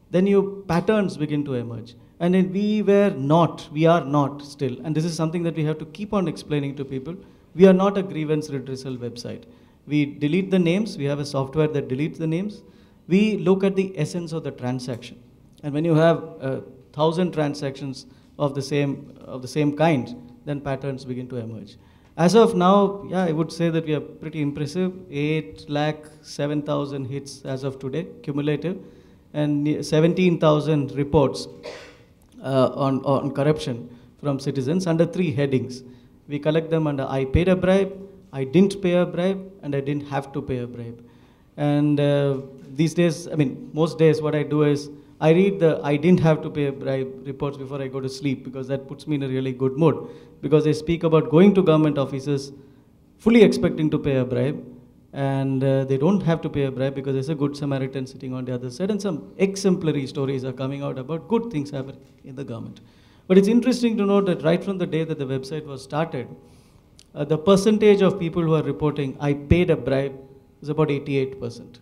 then your patterns begin to emerge. And then we are not still, and this is something that we have to keep on explaining to people, we are not a grievance redressal website. We delete the names, we have a software that deletes the names. We look at the essence of the transaction. And when you have 1,000 transactions of the same kind, then patterns begin to emerge. As of now, I would say that we are pretty impressive. 8,07,000 hits as of today, cumulative, and 17,000 reports on corruption from citizens under 3 headings. We collect them under I paid a bribe, I didn't pay a bribe, and I didn't have to pay a bribe. And these days, most days what I do is, I read the I didn't have to pay a bribe reports before I go to sleep, because that puts me in a really good mood. Because they speak about going to government offices fully expecting to pay a bribe, and they don't have to pay a bribe because there's a good Samaritan sitting on the other side, and some exemplary stories are coming out about good things happening in the government. But it's interesting to note that right from the day that the website was started, the percentage of people who are reporting I paid a bribe is about 88%.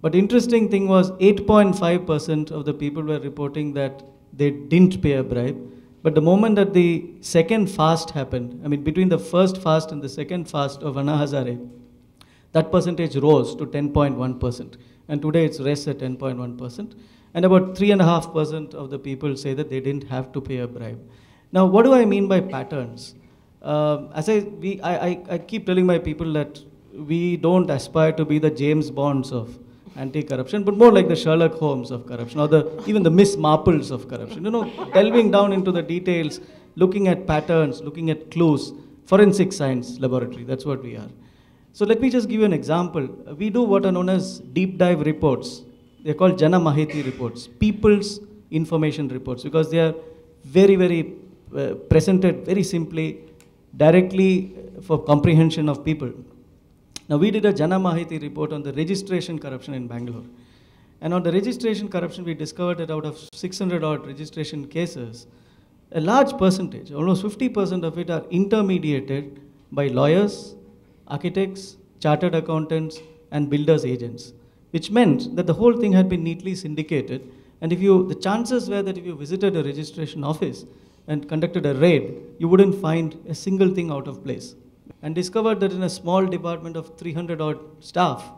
But interesting thing was 8.5% of the people were reporting that they didn't pay a bribe. But the moment that the second fast happened, between the first fast and the second fast of Anna Hazare, that percentage rose to 10.1%. And today it's rests at 10.1%. And about 3.5% of the people say that they didn't have to pay a bribe. Now, what do I mean by patterns? I keep telling my people that we don't aspire to be the James Bonds of anti-corruption, but more like the Sherlock Holmes of corruption, or even the Miss Marples of corruption. Delving down into the details, looking at patterns, looking at clues, forensic science laboratory, that's what we are. So let me just give you an example. We do what are known as deep dive reports. They're called Jana Mahiti reports, people's information reports, because they are very, very presented very simply, directly for comprehension of people. Now, we did a Jana Mahiti report on the registration corruption in Bangalore. And on the registration corruption, we discovered that out of 600 odd registration cases, a large percentage, almost 50% of it, are intermediated by lawyers, architects, chartered accountants, and builders agents, which meant that the whole thing had been neatly syndicated. And the chances were that if you visited a registration office and conducted a raid, you wouldn't find a single thing out of place. And discovered that in a small department of 300 odd staff,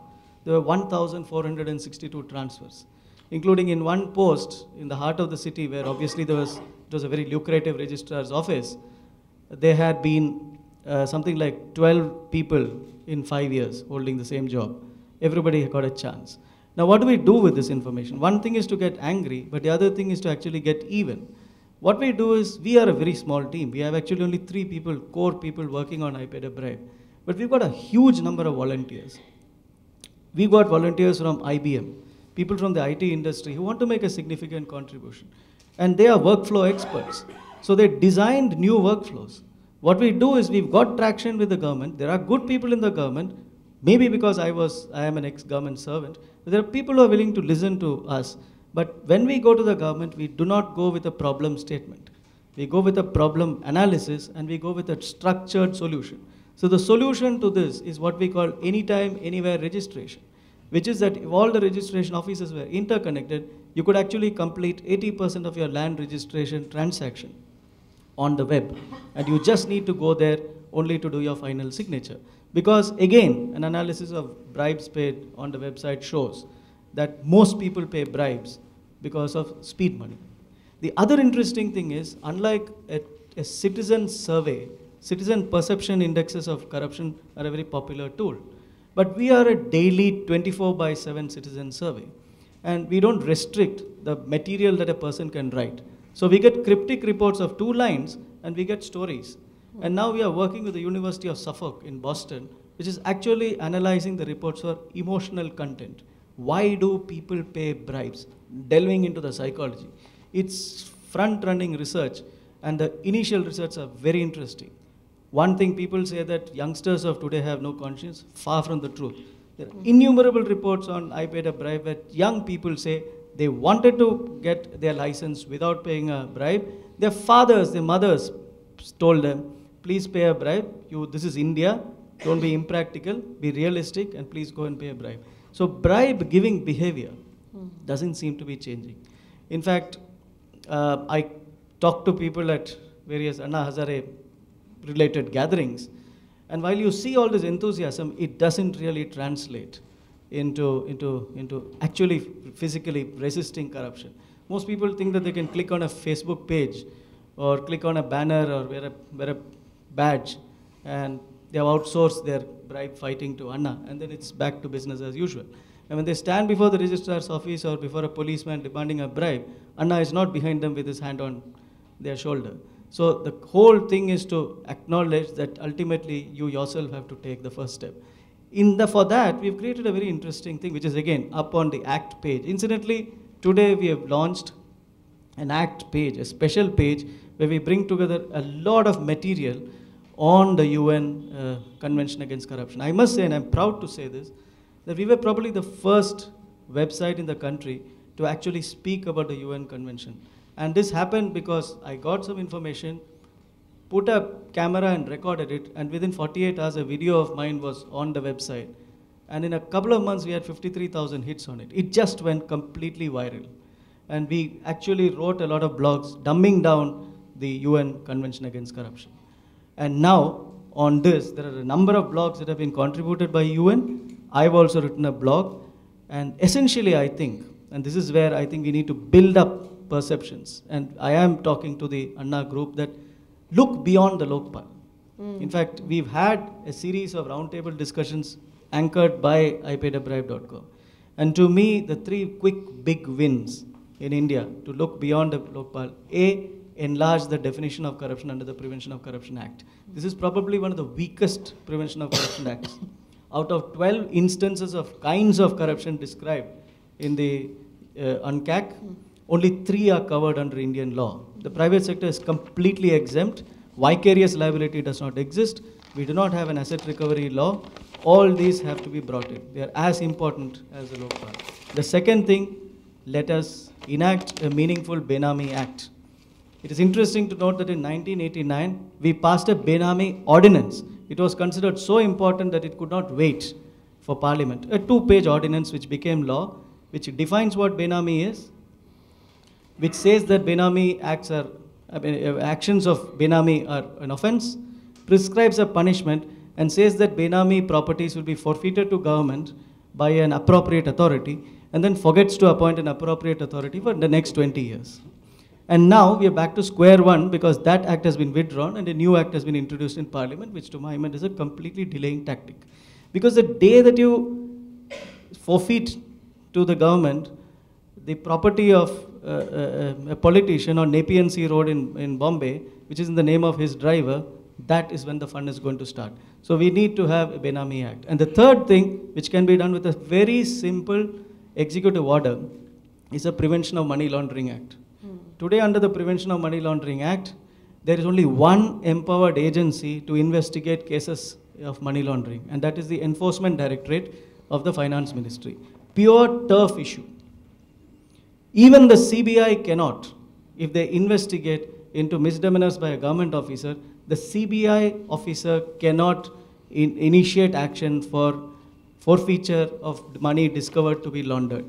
there were 1,462 transfers, including in one post in the heart of the city where obviously it was a very lucrative registrar's office. There had been something like 12 people in 5 years holding the same job. Everybody got a chance. Now, what do we do with this information? One thing is to get angry, but the other thing is to actually get even. What we do is, we are a very small team. We have actually only 3 people, core people working on I Paid a Bribe. But we've got a huge number of volunteers. We got volunteers from IBM, people from the IT industry who want to make a significant contribution. And they are workflow experts. So they designed new workflows. What we do is, we've got traction with the government. There are good people in the government, maybe because I am an ex-government servant. But there are people who are willing to listen to us. But when we go to the government, we do not go with a problem statement. We go with a problem analysis, and we go with a structured solution. So the solution to this is what we call anytime, anywhere registration, which is that if all the registration offices were interconnected, you could actually complete 80% of your land registration transaction on the web. And you just need to go there only to do your final signature. Because again, an analysis of bribes paid on the website shows that most people pay bribes because of speed money. The other interesting thing is, unlike a citizen survey, citizen perception indexes of corruption are a very popular tool. But we are a daily 24/7 citizen survey. And we don't restrict the material that a person can write. So we get cryptic reports of 2 lines, and we get stories. And now we are working with the University of Suffolk in Boston, which is actually analyzing the reports for emotional content. Why do people pay bribes? Delving into the psychology. It's front-running research, and the initial research are very interesting. One thing people say that youngsters of today have no conscience, far from the truth. There are innumerable reports on I Paid a Bribe where young people say they wanted to get their license without paying a bribe. Their fathers, their mothers told them, please pay a bribe. This is India. Don't be impractical. Be realistic, and please go and pay a bribe. So bribe-giving behavior doesn't seem to be changing. In fact, I talked to people at various Anna Hazare-related gatherings, and while you see all this enthusiasm, it doesn't really translate into actually physically resisting corruption. Most people think that they can click on a Facebook page or click on a banner or wear a badge, and they have outsourced their bribe fighting to Anna, and then it's back to business as usual. And when they stand before the registrar's office or before a policeman demanding a bribe, Anna is not behind them with his hand on their shoulder. So the whole thing is to acknowledge that ultimately you yourself have to take the first step. For that, we've created a very interesting thing, which is again up on the ACT page. Incidentally, today we have launched an ACT page, a special page where we bring together a lot of material on the UN Convention Against Corruption. I must say, and I'm proud to say this, that we were probably the first website in the country to actually speak about the UN Convention. And this happened because I got some information, put a camera and recorded it, and within 48 hours a video of mine was on the website. And in a couple of months we had 53,000 hits on it. It just went completely viral. And we actually wrote a lot of blogs dumbing down the UN Convention Against Corruption. And now, on this, there are a number of blogs that have been contributed by UN. I've also written a blog. And essentially, I think, and this is where I think we need to build up perceptions. And I am talking to the Anna group that look beyond the Lokpal. In fact, we've had a series of roundtable discussions anchored by IPayedAbribe.com. And to me, the 3 quick big wins in India to look beyond the Lokpal: A, enlarge the definition of corruption under the Prevention of Corruption Act. This is probably one of the weakest Prevention of Corruption Acts. Out of 12 instances of kinds of corruption described in the UNCAC, only 3 are covered under Indian law. The private sector is completely exempt, Vicarious liability does not exist. We do not have an asset recovery law. All these have to be brought in. They are as important as the Lokpal. The second thing, let us enact a meaningful Benami Act. It is interesting to note that in 1989, we passed a Benami ordinance. It was considered so important that it could not wait for Parliament. A 2-page ordinance which became law, which defines what Benami is, which says that Benami acts are, actions of Benami are an offense, prescribes a punishment, and says that Benami properties will be forfeited to government by an appropriate authority, and then forgets to appoint an appropriate authority for the next 20 years. And now we are back to square one because that act has been withdrawn and a new act has been introduced in Parliament, which to my mind is a completely delaying tactic. Because the day that you forfeit to the government the property of a politician on Nepean Sea Road in Bombay, which is in the name of his driver, that is when the fund is going to start. So we need to have a Benami Act. And the third thing, which can be done with a very simple executive order, is a Prevention of Money Laundering Act. Today, under the Prevention of Money Laundering Act, there is only one empowered agency to investigate cases of money laundering, and that is the Enforcement Directorate of the Finance Ministry. Pure turf issue. Even the CBI cannot, if they investigate into misdemeanors by a government officer, the CBI officer cannot initiate action for forfeiture of money discovered to be laundered.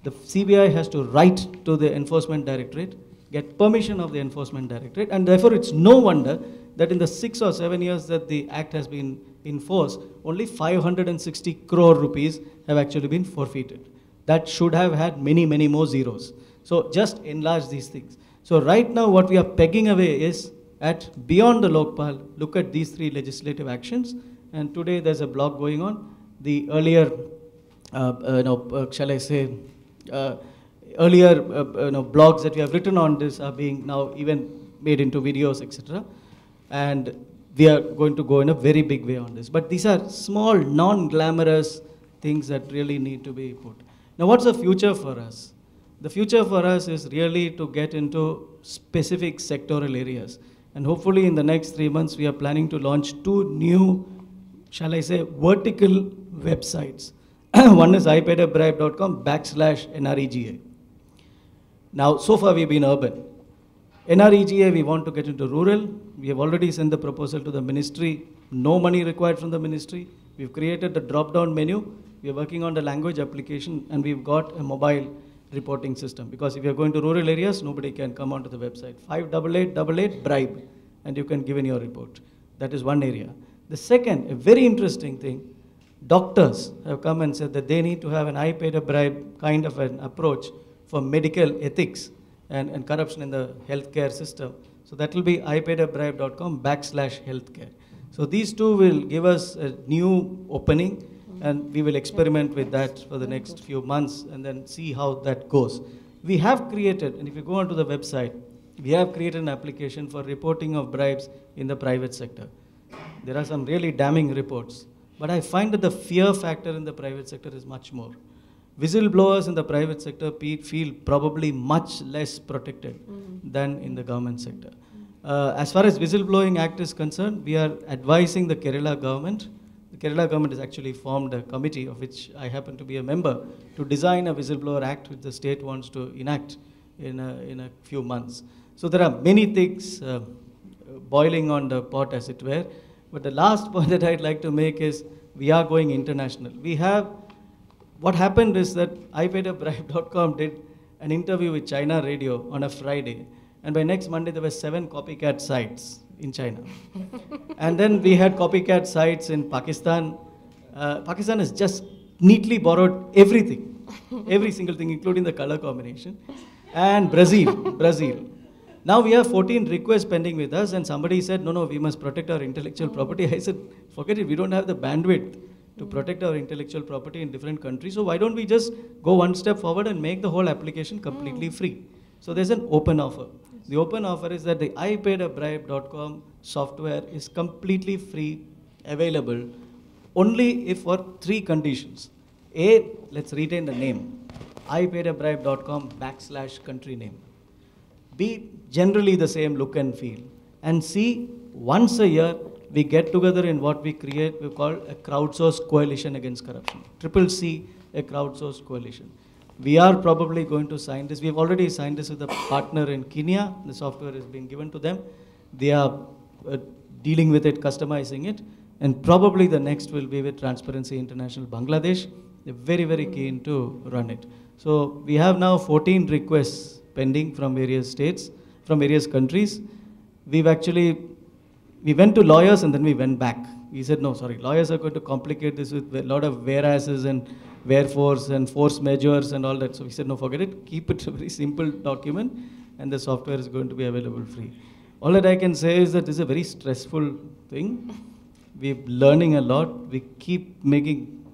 The CBI has to write to the Enforcement Directorate, get permission of the Enforcement Directorate, and therefore it's no wonder that in the 6 or 7 years that the Act has been in force, only 560 crore rupees have actually been forfeited. That should have had many, many more zeros. So just enlarge these things. So right now what we are pegging away is at beyond the Lokpal, look at these 3 legislative actions, and today there's a blog going on. The earlier, shall I say, earlier blogs that we have written on this are being now even made into videos, etc. And we are going to go in a very big way on this. But these are small, non-glamorous things that really need to be put. Now, what's the future for us? The future for us is really to get into specific sectoral areas. And hopefully in the next 3 months, we are planning to launch 2 new, shall I say, vertical websites. One is ipayabribe.com/NREGA. Now, so far we've been urban. NREGA, we want to get into rural. We have already sent the proposal to the ministry. No money required from the ministry. We've created the drop-down menu. We are working on the language application, and we've got a mobile reporting system. Because if you're going to rural areas, nobody can come onto the website. 58888 bribe, and you can give in your report. That is one area. The second, a very interesting thing, doctors have come and said that they need to have an I paid a bribe kind of an approach for medical ethics and corruption in the healthcare system. So that will be ipayabribe.com/healthcare. So these 2 will give us a new opening, and we will experiment with that for the next few months and then see how that goes. We have created, and if you go onto the website, we have created an application for reporting of bribes in the private sector. There are some really damning reports. But I find that the fear factor in the private sector is much more. Whistleblowers in the private sector feel probably much less protected than in the government sector. As far as Whistleblowing Act is concerned, we are advising the Kerala government. The Kerala government has actually formed a committee, of which I happen to be a member, to design a Whistleblower Act which the state wants to enact in a few months. So there are many things boiling on the pot, as it were. But the last point that I'd like to make is we are going international. What happened is that ipayabribe.com did an interview with China Radio on a Friday. And by next Monday, there were 7 copycat sites in China. And then we had copycat sites in Pakistan. Pakistan has just neatly borrowed everything, every single thing, including the color combination. And Brazil. Now we have 14 requests pending with us, and somebody said, no, we must protect our intellectual property. I said, forget it, we don't have the bandwidth to protect our intellectual property in different countries, so why don't we just go one step forward and make the whole application completely free? So there's an open offer. The open offer is that the ipayabribe.com software is completely free, available, only if for 3 conditions. A, let's retain the name, ipayabribe.com /country name. B, generally the same look and feel. and see once a year we get together in what we call a crowdsourced coalition against corruption. CCC, a crowdsourced coalition. We are probably going to sign this. We've already signed this with a partner in Kenya. The software is being given to them. They are dealing with it, customizing it. And probably the next will be with Transparency International Bangladesh. They're very, very keen to run it. So we have now 14 requests pending from various states, from various countries. We went to lawyers and then we went back. We said, no, sorry, lawyers are going to complicate this with a lot of whereases and wherefores and force measures and all that. So we said, no, forget it. Keep it a very simple document and the software is going to be available free. All that I can say is that this is a very stressful thing. We're learning a lot. We keep making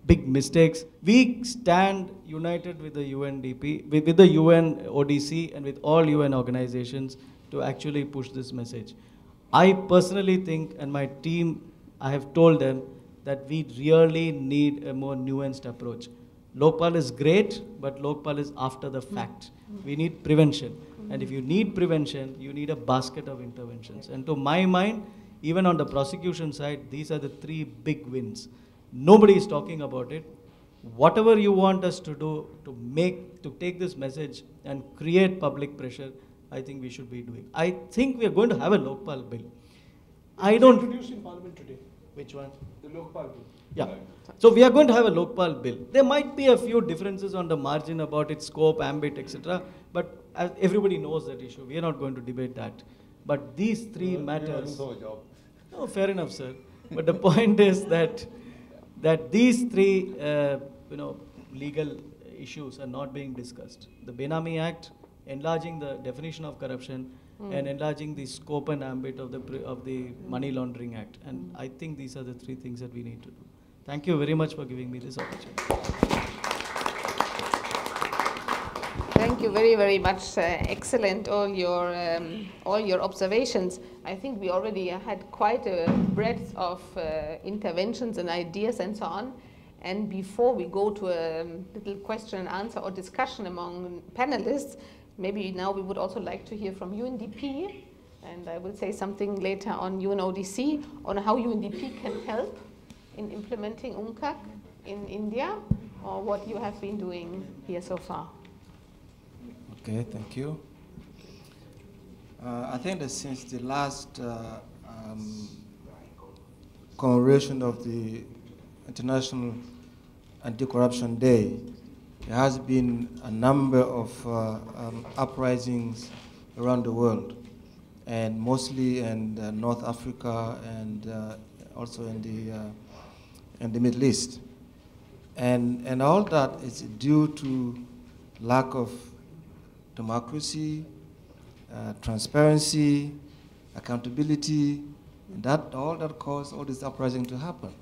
big mistakes. We stand united with the UNDP, with the UNODC and with all UN organizations to actually push this message. I personally think, and my team, I have told them that we really need a more nuanced approach. Lokpal is great, but Lokpal is after the fact. We need prevention. And if you need prevention, you need a basket of interventions. And to my mind, even on the prosecution side, these are the 3 big wins. Nobody is talking about it. Whatever you want us to do to take this message and create public pressure, I think we should be doing. I think we are going to have a Lokpal bill. Introduced in Parliament today. Which one? The Lokpal bill. Yeah. So we are going to have a Lokpal bill. There might be a few differences on the margin about its scope, ambit, etc. But as everybody knows that issue. We are not going to debate that. But these 3 matters. No, fair enough, sir. But the point is that these 3 legal issues are not being discussed. The Benami Act, enlarging the definition of corruption, and enlarging the scope and ambit of the Money Laundering Act. And I think these are the 3 things that we need to do. Thank you very much for giving me this opportunity. Thank you very, very much. Excellent, all your observations. I think we already had quite a breadth of interventions and ideas and so on. And before we go to a little question and answer or discussion among panelists, maybe now we would also like to hear from UNDP, and I will say something later on UNODC, on how UNDP can help in implementing UNCAC in India, or what you have been doing here so far. Okay, thank you. I think that since the last commemoration of the International Anti-Corruption Day, there has been a number of uprisings around the world, and mostly in North Africa and also in the Middle East. And all that is due to lack of democracy, transparency, accountability, and all that caused all this uprising to happen.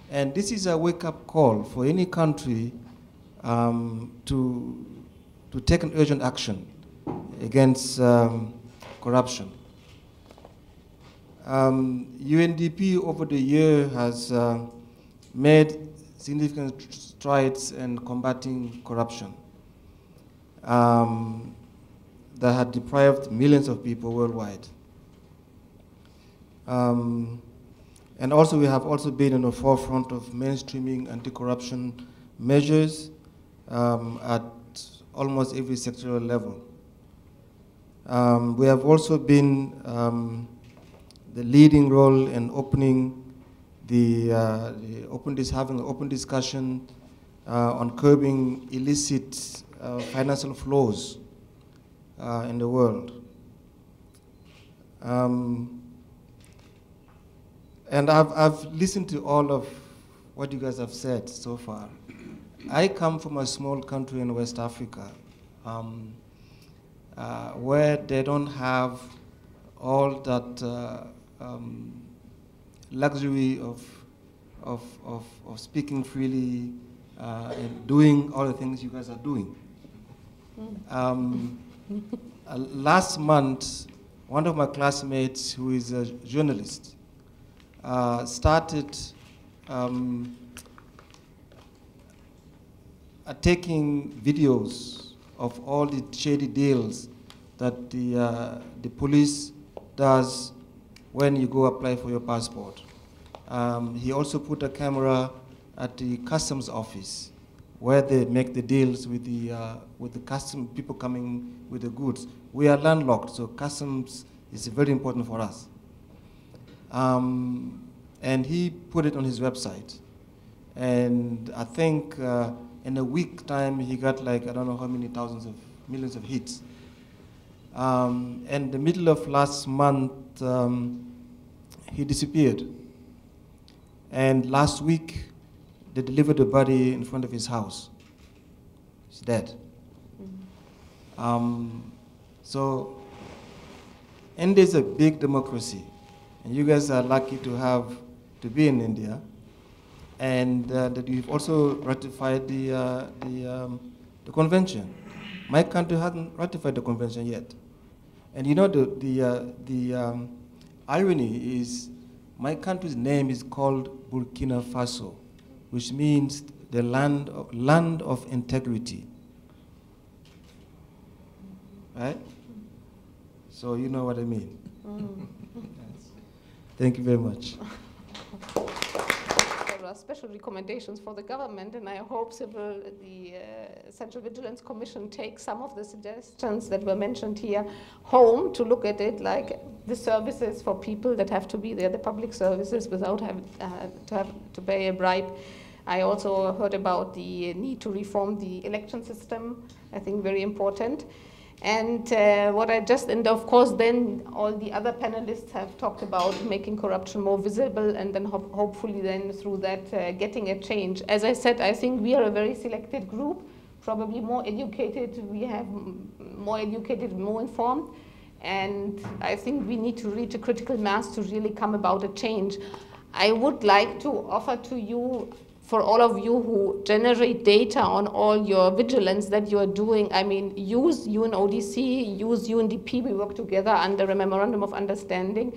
And this is a wake-up call for any country to take an urgent action against corruption. UNDP over the year has made significant strides in combating corruption that had deprived millions of people worldwide. And also, we have also been in the forefront of mainstreaming anti-corruption measures at almost every sectoral level. We have also been the leading role in opening having an open discussion on curbing illicit financial flows in the world. And I've listened to all of what you guys have said so far. I come from a small country in West Africa where they don't have all that luxury of speaking freely and doing all the things you guys are doing. Last month, one of my classmates, who is a journalist, started taking videos of all the shady deals that the police does when you go apply for your passport. He also put a camera at the customs office where they make the deals with the custom people coming with the goods. We are landlocked, so customs is very important for us. And he put it on his website. And I think in a week time, he got like, I don't know how many millions of hits. And the middle of last month, he disappeared. And last week, they delivered the body in front of his house. He's dead. So India is a big democracy. And you guys are lucky to be in India. And that you've also ratified the convention. My country hasn't ratified the convention yet. And you know, the irony is my country's name is called Burkina Faso, which means the land of integrity. Right? So you know what I mean. Yes. Thank you very much. There are special recommendations for the government, and I hope the Central Vigilance Commission takes some of the suggestions that were mentioned here home to look at it, like the services for people that have to be there, the public services without having to pay a bribe. I also heard about the need to reform the election system, I think very important. And and of course then all the other panelists have talked about making corruption more visible, and then hopefully then through that getting a change. As I said, I think we are a very selected group, probably more educated, we have more educated, more informed, and I think we need to reach a critical mass to really come about a change. I would like to offer to you, for all of you who generate data on all your vigilance that you are doing, I mean, use UNODC, use UNDP, we work together under a memorandum of understanding.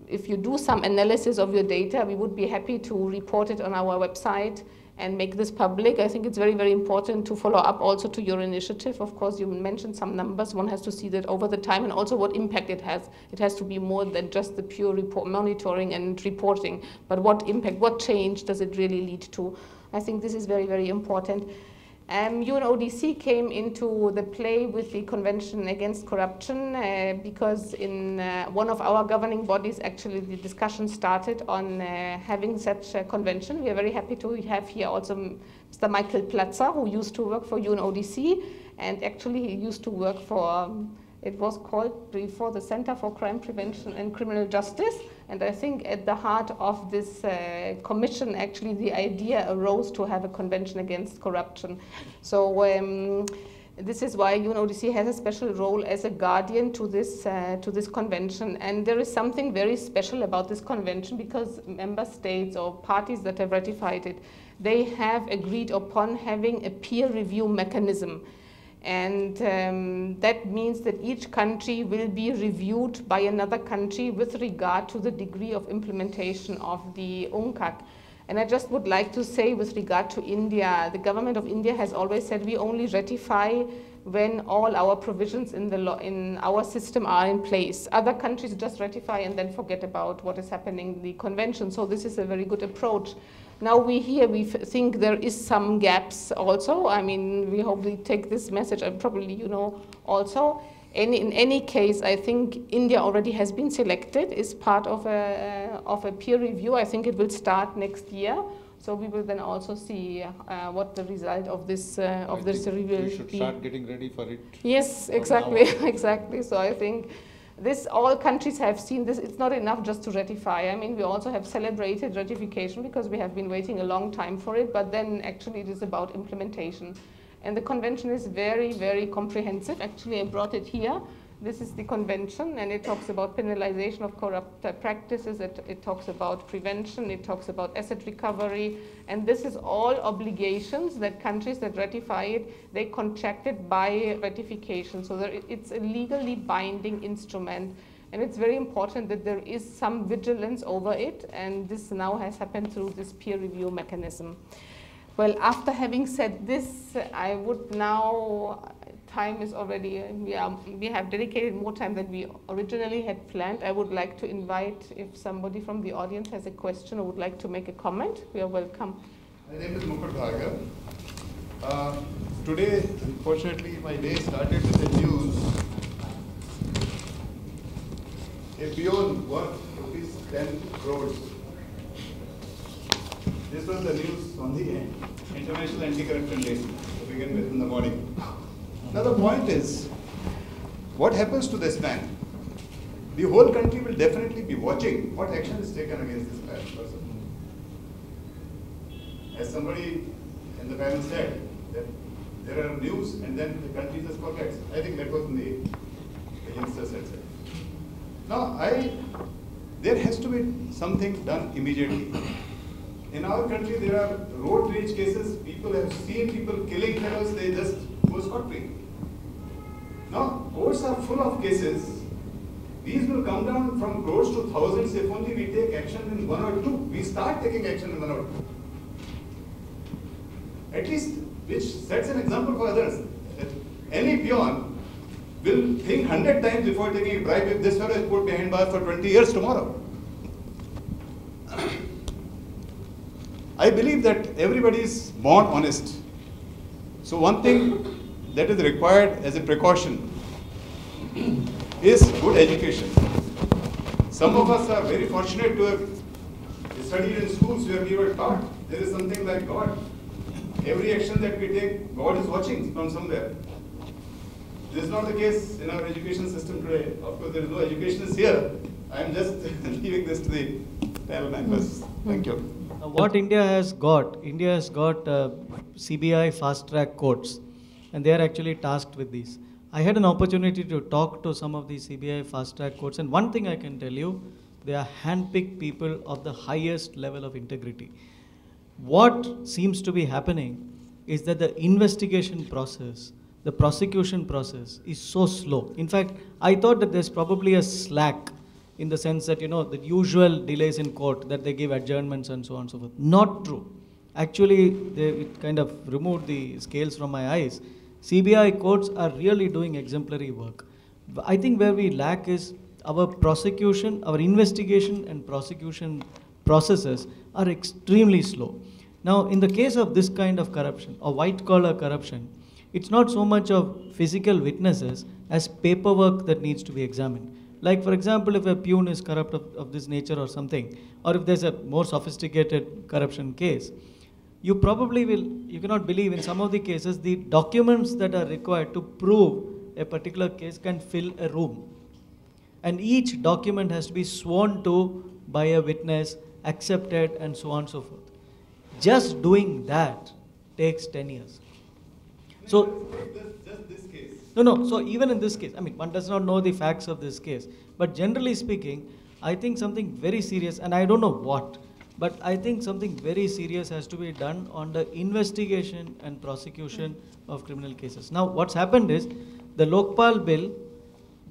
If you do some analysis of your data, we would be happy to report it on our website and make this public. I think it's very, very important to follow up also to your initiative. Of course, you mentioned some numbers. One has to see that over the time and also what impact it has. It has to be more than just the pure monitoring and reporting, but what impact, what change does it really lead to? I think this is very, very important. UNODC came into the play with the Convention Against Corruption because in one of our governing bodies, actually the discussion started on having such a convention. We are very happy to have here also Mr. Michael Platzer, who used to work for UNODC, and actually he used to work for, it was called before the Center for Crime Prevention and Criminal Justice. And I think at the heart of this commission, actually, the idea arose to have a convention against corruption. So this is why UNODC has a special role as a guardian to this convention. And there is something very special about this convention because member states or parties that have ratified it, they have agreed upon having a peer review mechanism. And that means that each country will be reviewed by another country with regard to the degree of implementation of the UNCAC. And I just would like to say with regard to India, the government of India has always said we only ratify when all our provisions in the law, in our system are in place. Other countries just ratify and then forget about what is happening in the convention. So this is a very good approach. Now we think there is some gaps also. I mean, we hope we take this message and probably, you know, also. In any case, I think India already has been selected, is part of a peer review. I think it will start next year. So we will then also see what the result of this review will be. We should start getting ready for it. Yes, exactly, exactly. So I think this, all countries have seen this. It's not enough just to ratify. I mean, we also have celebrated ratification because we have been waiting a long time for it, but then actually it is about implementation. And the convention is very, very comprehensive. Actually, I brought it here. This is the convention, and it talks about penalization of corrupt practices. It talks about prevention. It talks about asset recovery. And this is all obligations that countries that ratify it, they contracted by ratification. So it's a legally binding instrument. And it's very important that there is some vigilance over it. And this now has happened through this peer review mechanism. Well, after having said this, I would now time is already, we have dedicated more time than we originally had planned. I would like to invite, if somebody from the audience has a question or would like to make a comment, we are welcome. My name is Mukul Bhagar. Today, unfortunately, my day started with the news. A peon worth rupees 10 crores. This was the news on the International Anti-Corruption Day to begin with in the morning. Now the point is, what happens to this man? The whole country will definitely be watching what action is taken against this person. As somebody in the panel said, that there are news and then the country just forgets. I think that was in the youngster said. Now, there has to be something done immediately. In our country, there are road rage cases. People have seen people killing fellows, they just go scot-free. Now, courts are full of cases. These will come down from crores to thousands if only we take action in 1 or 2. We start taking action in 1 or 2. At least, which sets an example for others. That any peon will think 100 times before taking a bribe if this fellow is put behind bars for 20 years tomorrow. I believe that everybody is born honest. So one thing that is required as a precaution is good education. Some of us are very fortunate to have studied in schools where we were taught there is something like God. Every action that we take, God is watching from somewhere. This is not the case in our education system today. Of course, there is no educationists here. I am just leaving this to the panel members. Thank you. What India has got CBI fast-track courts, and they are actually tasked with these. I had an opportunity to talk to some of these CBI fast-track courts, and one thing I can tell you, they are hand-picked people of the highest level of integrity. What seems to be happening is that the investigation process, the prosecution process is so slow. In fact, I thought that there's probably a slack in the sense that, the usual delays in court, that they give adjournments and so on and so forth. Not true. Actually, it kind of removed the scales from my eyes. CBI courts are really doing exemplary work. I think where we lack is our prosecution, our investigation and prosecution processes are extremely slow. Now, in the case of this kind of corruption, or white-collar corruption, it's not so much of physical witnesses as paperwork that needs to be examined. Like, for example, if a peon is corrupt of this nature or something, or if there's a more sophisticated corruption case, you cannot believe in some of the cases, the documents that are required to prove a particular case can fill a room. And each document has to be sworn to by a witness, accepted, and so on and so forth. Just doing that takes 10 years. So, just this case. No, so even in this case, one does not know the facts of this case. But generally speaking, I think something very serious, and I don't know what, but I think something very serious has to be done on the investigation and prosecution of criminal cases. Now, what's happened is, the Lokpal bill,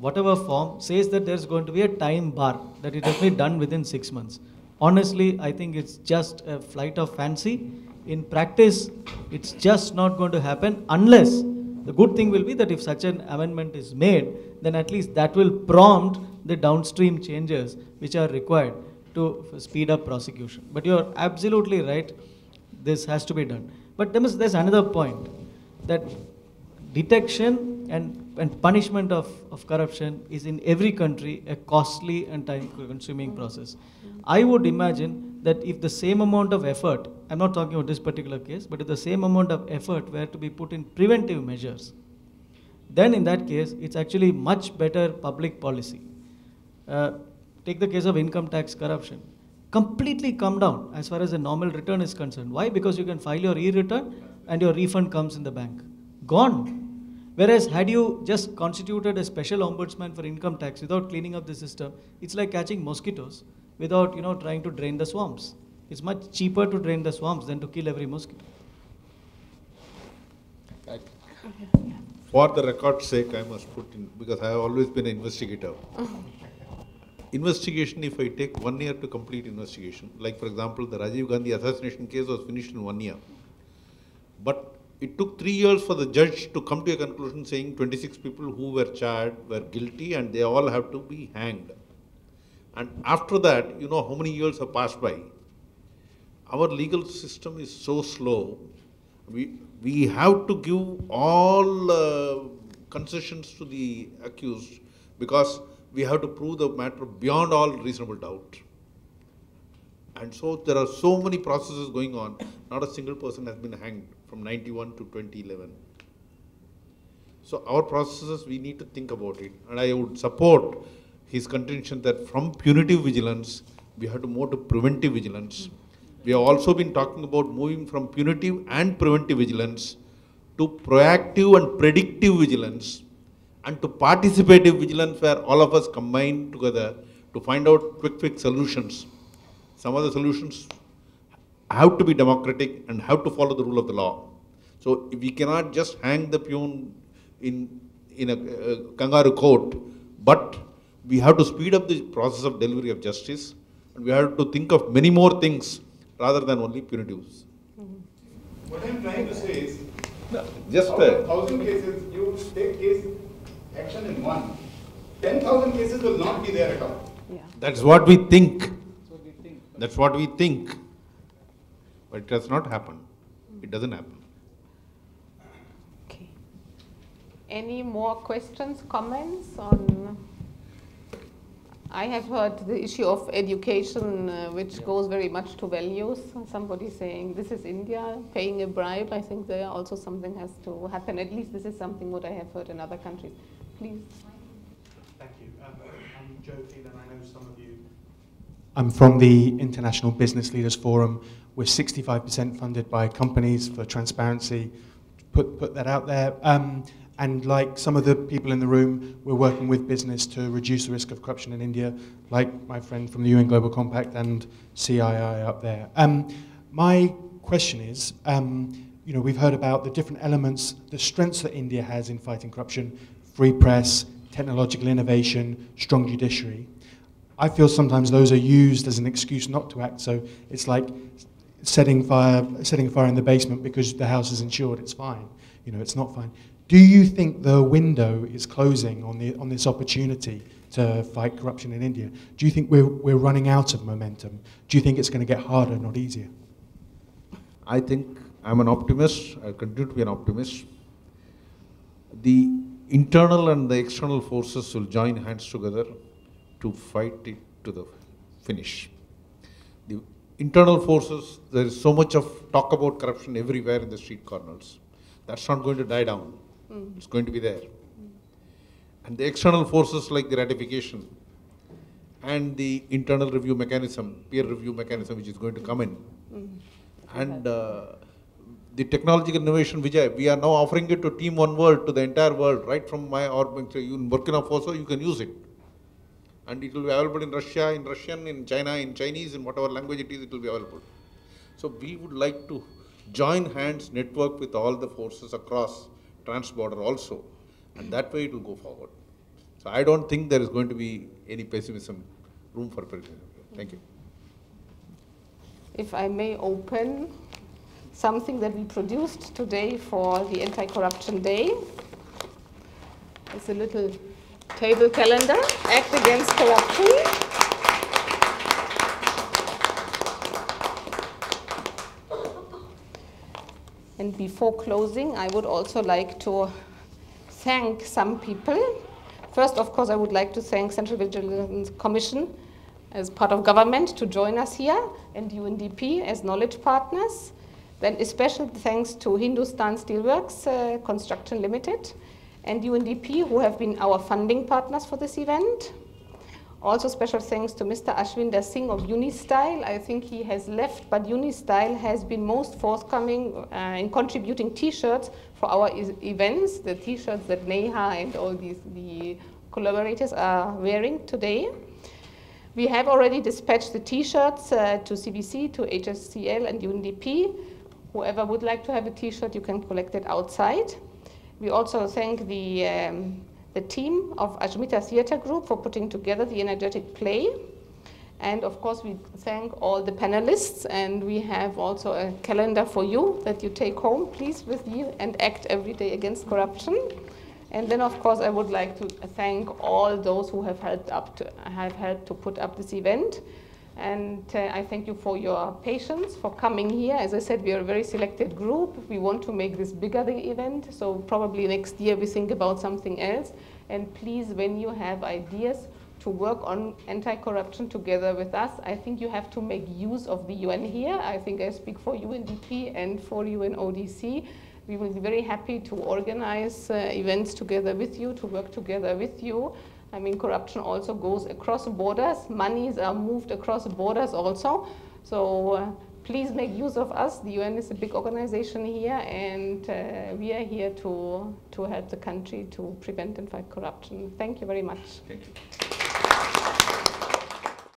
whatever form, says that there's going to be a time bar, that it has to be done within 6 months. Honestly, I think it's just a flight of fancy. In practice, it's just not going to happen unless, the good thing will be that if such an amendment is made, then at least that will prompt the downstream changes which are required to speed up prosecution. But you're absolutely right, this has to be done. But there's another point, that detection and punishment of corruption is in every country a costly and time-consuming process. I would imagine that if the same amount of effort, I'm not talking about this particular case, but if the same amount of effort were to be put in preventive measures, then in that case, it's actually much better public policy. Take the case of income tax corruption. Completely come down as far as a normal return is concerned. Why? Because you can file your e-return and your refund comes in the bank. Gone. Whereas had you just constituted a special ombudsman for income tax without cleaning up the system, it's like catching mosquitoes without trying to drain the swamps. It's much cheaper to drain the swamps than to kill every mosquito. For the record's sake, I must put in, because I have always been an investigator. Investigation, if I take 1 year to complete investigation, like for example, the Rajiv Gandhi assassination case was finished in 1 year. But it took 3 years for the judge to come to a conclusion saying 26 people who were charged were guilty and they all have to be hanged. And after that, you know how many years have passed by. Our legal system is so slow. We have to give all concessions to the accused because we have to prove the matter beyond all reasonable doubt. And so there are so many processes going on. Not a single person has been hanged from 91 to 2011. So our processes, we need to think about it. And I would support his contention that from punitive vigilance, we have to move to preventive vigilance. We have also been talking about moving from punitive and preventive vigilance to proactive and predictive vigilance and to participative vigilance where all of us combine together to find out quick fix solutions. Some of the solutions have to be democratic and have to follow the rule of the law. So we cannot just hang the peon in a kangaroo court, but we have to speed up the process of delivery of justice, and we have to think of many more things rather than only punitives. What I'm trying to say is, just out of 1,000 cases, you take case action in 1. 10,000 cases will not be there at all. Yeah. That's what we think. That's what we think. But it does not happen. It doesn't happen. Okay. Any more questions, comments on? I have heard the issue of education, which goes very much to values. Somebody saying, this is India, paying a bribe. I think there also something has to happen. At least this is something what I have heard in other countries. Please. Thank you. I'm Joe Phelan. I know some of you. I'm from the International Business Leaders Forum. We're 65% funded by companies for transparency. Put that out there. And like some of the people in the room, we're working with business to reduce the risk of corruption in India, like my friend from the UN Global Compact and CII up there. My question is, we've heard about the different elements, the strengths that India has in fighting corruption, free press, technological innovation, strong judiciary. I feel sometimes those are used as an excuse not to act. So it's like setting fire in the basement because the house is insured. It's fine. It's not fine. Do you think the window is closing on this opportunity to fight corruption in India? Do you think we're running out of momentum? Do you think it's going to get harder, not easier? I think I'm an optimist. I continue to be an optimist. The internal and the external forces will join hands together to fight it to the finish. The internal forces, there is so much of talk about corruption everywhere in the street corners. That's not going to die down. It's going to be there. And the external forces like the ratification and the internal review mechanism, peer review mechanism, which is going to come in. And the technological innovation, which we are now offering it to Team One World, to the entire world, right from in Burkina Faso, you can use it. And it will be available in Russia, in Russian, in China, in Chinese, in whatever language it is, it will be available. So we would like to join hands, network with all the forces across trans-border also, and that way it will go forward. So I don't think there is going to be any pessimism, room for pessimism. Thank you. If I may open something that we produced today for the Anti-Corruption Day. It's a little table calendar, Act Against Corruption. And before closing, I would also like to thank some people. First, of course, I would like to thank Central Vigilance Commission as part of government to join us here, and UNDP as knowledge partners. Then a special thanks to Hindustan Steelworks Construction Limited and UNDP, who have been our funding partners for this event. Also special thanks to Mr. Ashwinder Singh of Unistyle. I think he has left, but Unistyle has been most forthcoming in contributing T-shirts for our events, the T-shirts that Neha and all the collaborators are wearing today. We have already dispatched the T-shirts to CBC, to HSCL and UNDP. Whoever would like to have a T-shirt, you can collect it outside. We also thank the team of Ajmita Theatre Group for putting together the energetic play. And of course, we thank all the panelists, and we have also a calendar for you that you take home, please, with you, and act every day against corruption. And then, of course, I would like to thank all those who have helped to put up this event. And I thank you for your patience, for coming here. As I said, we are a very selected group. We want to make this bigger, the event. So probably next year we think about something else. And please, when you have ideas to work on anti-corruption together with us, I think you have to make use of the UN here. I think I speak for UNDP and for UNODC. We will be very happy to organize events together with you, to work together with you. I mean, corruption also goes across borders. Monies are moved across borders also. So please make use of us. The UN is a big organization here, and we are here to help the country to prevent and fight corruption. Thank you very much. Thank you.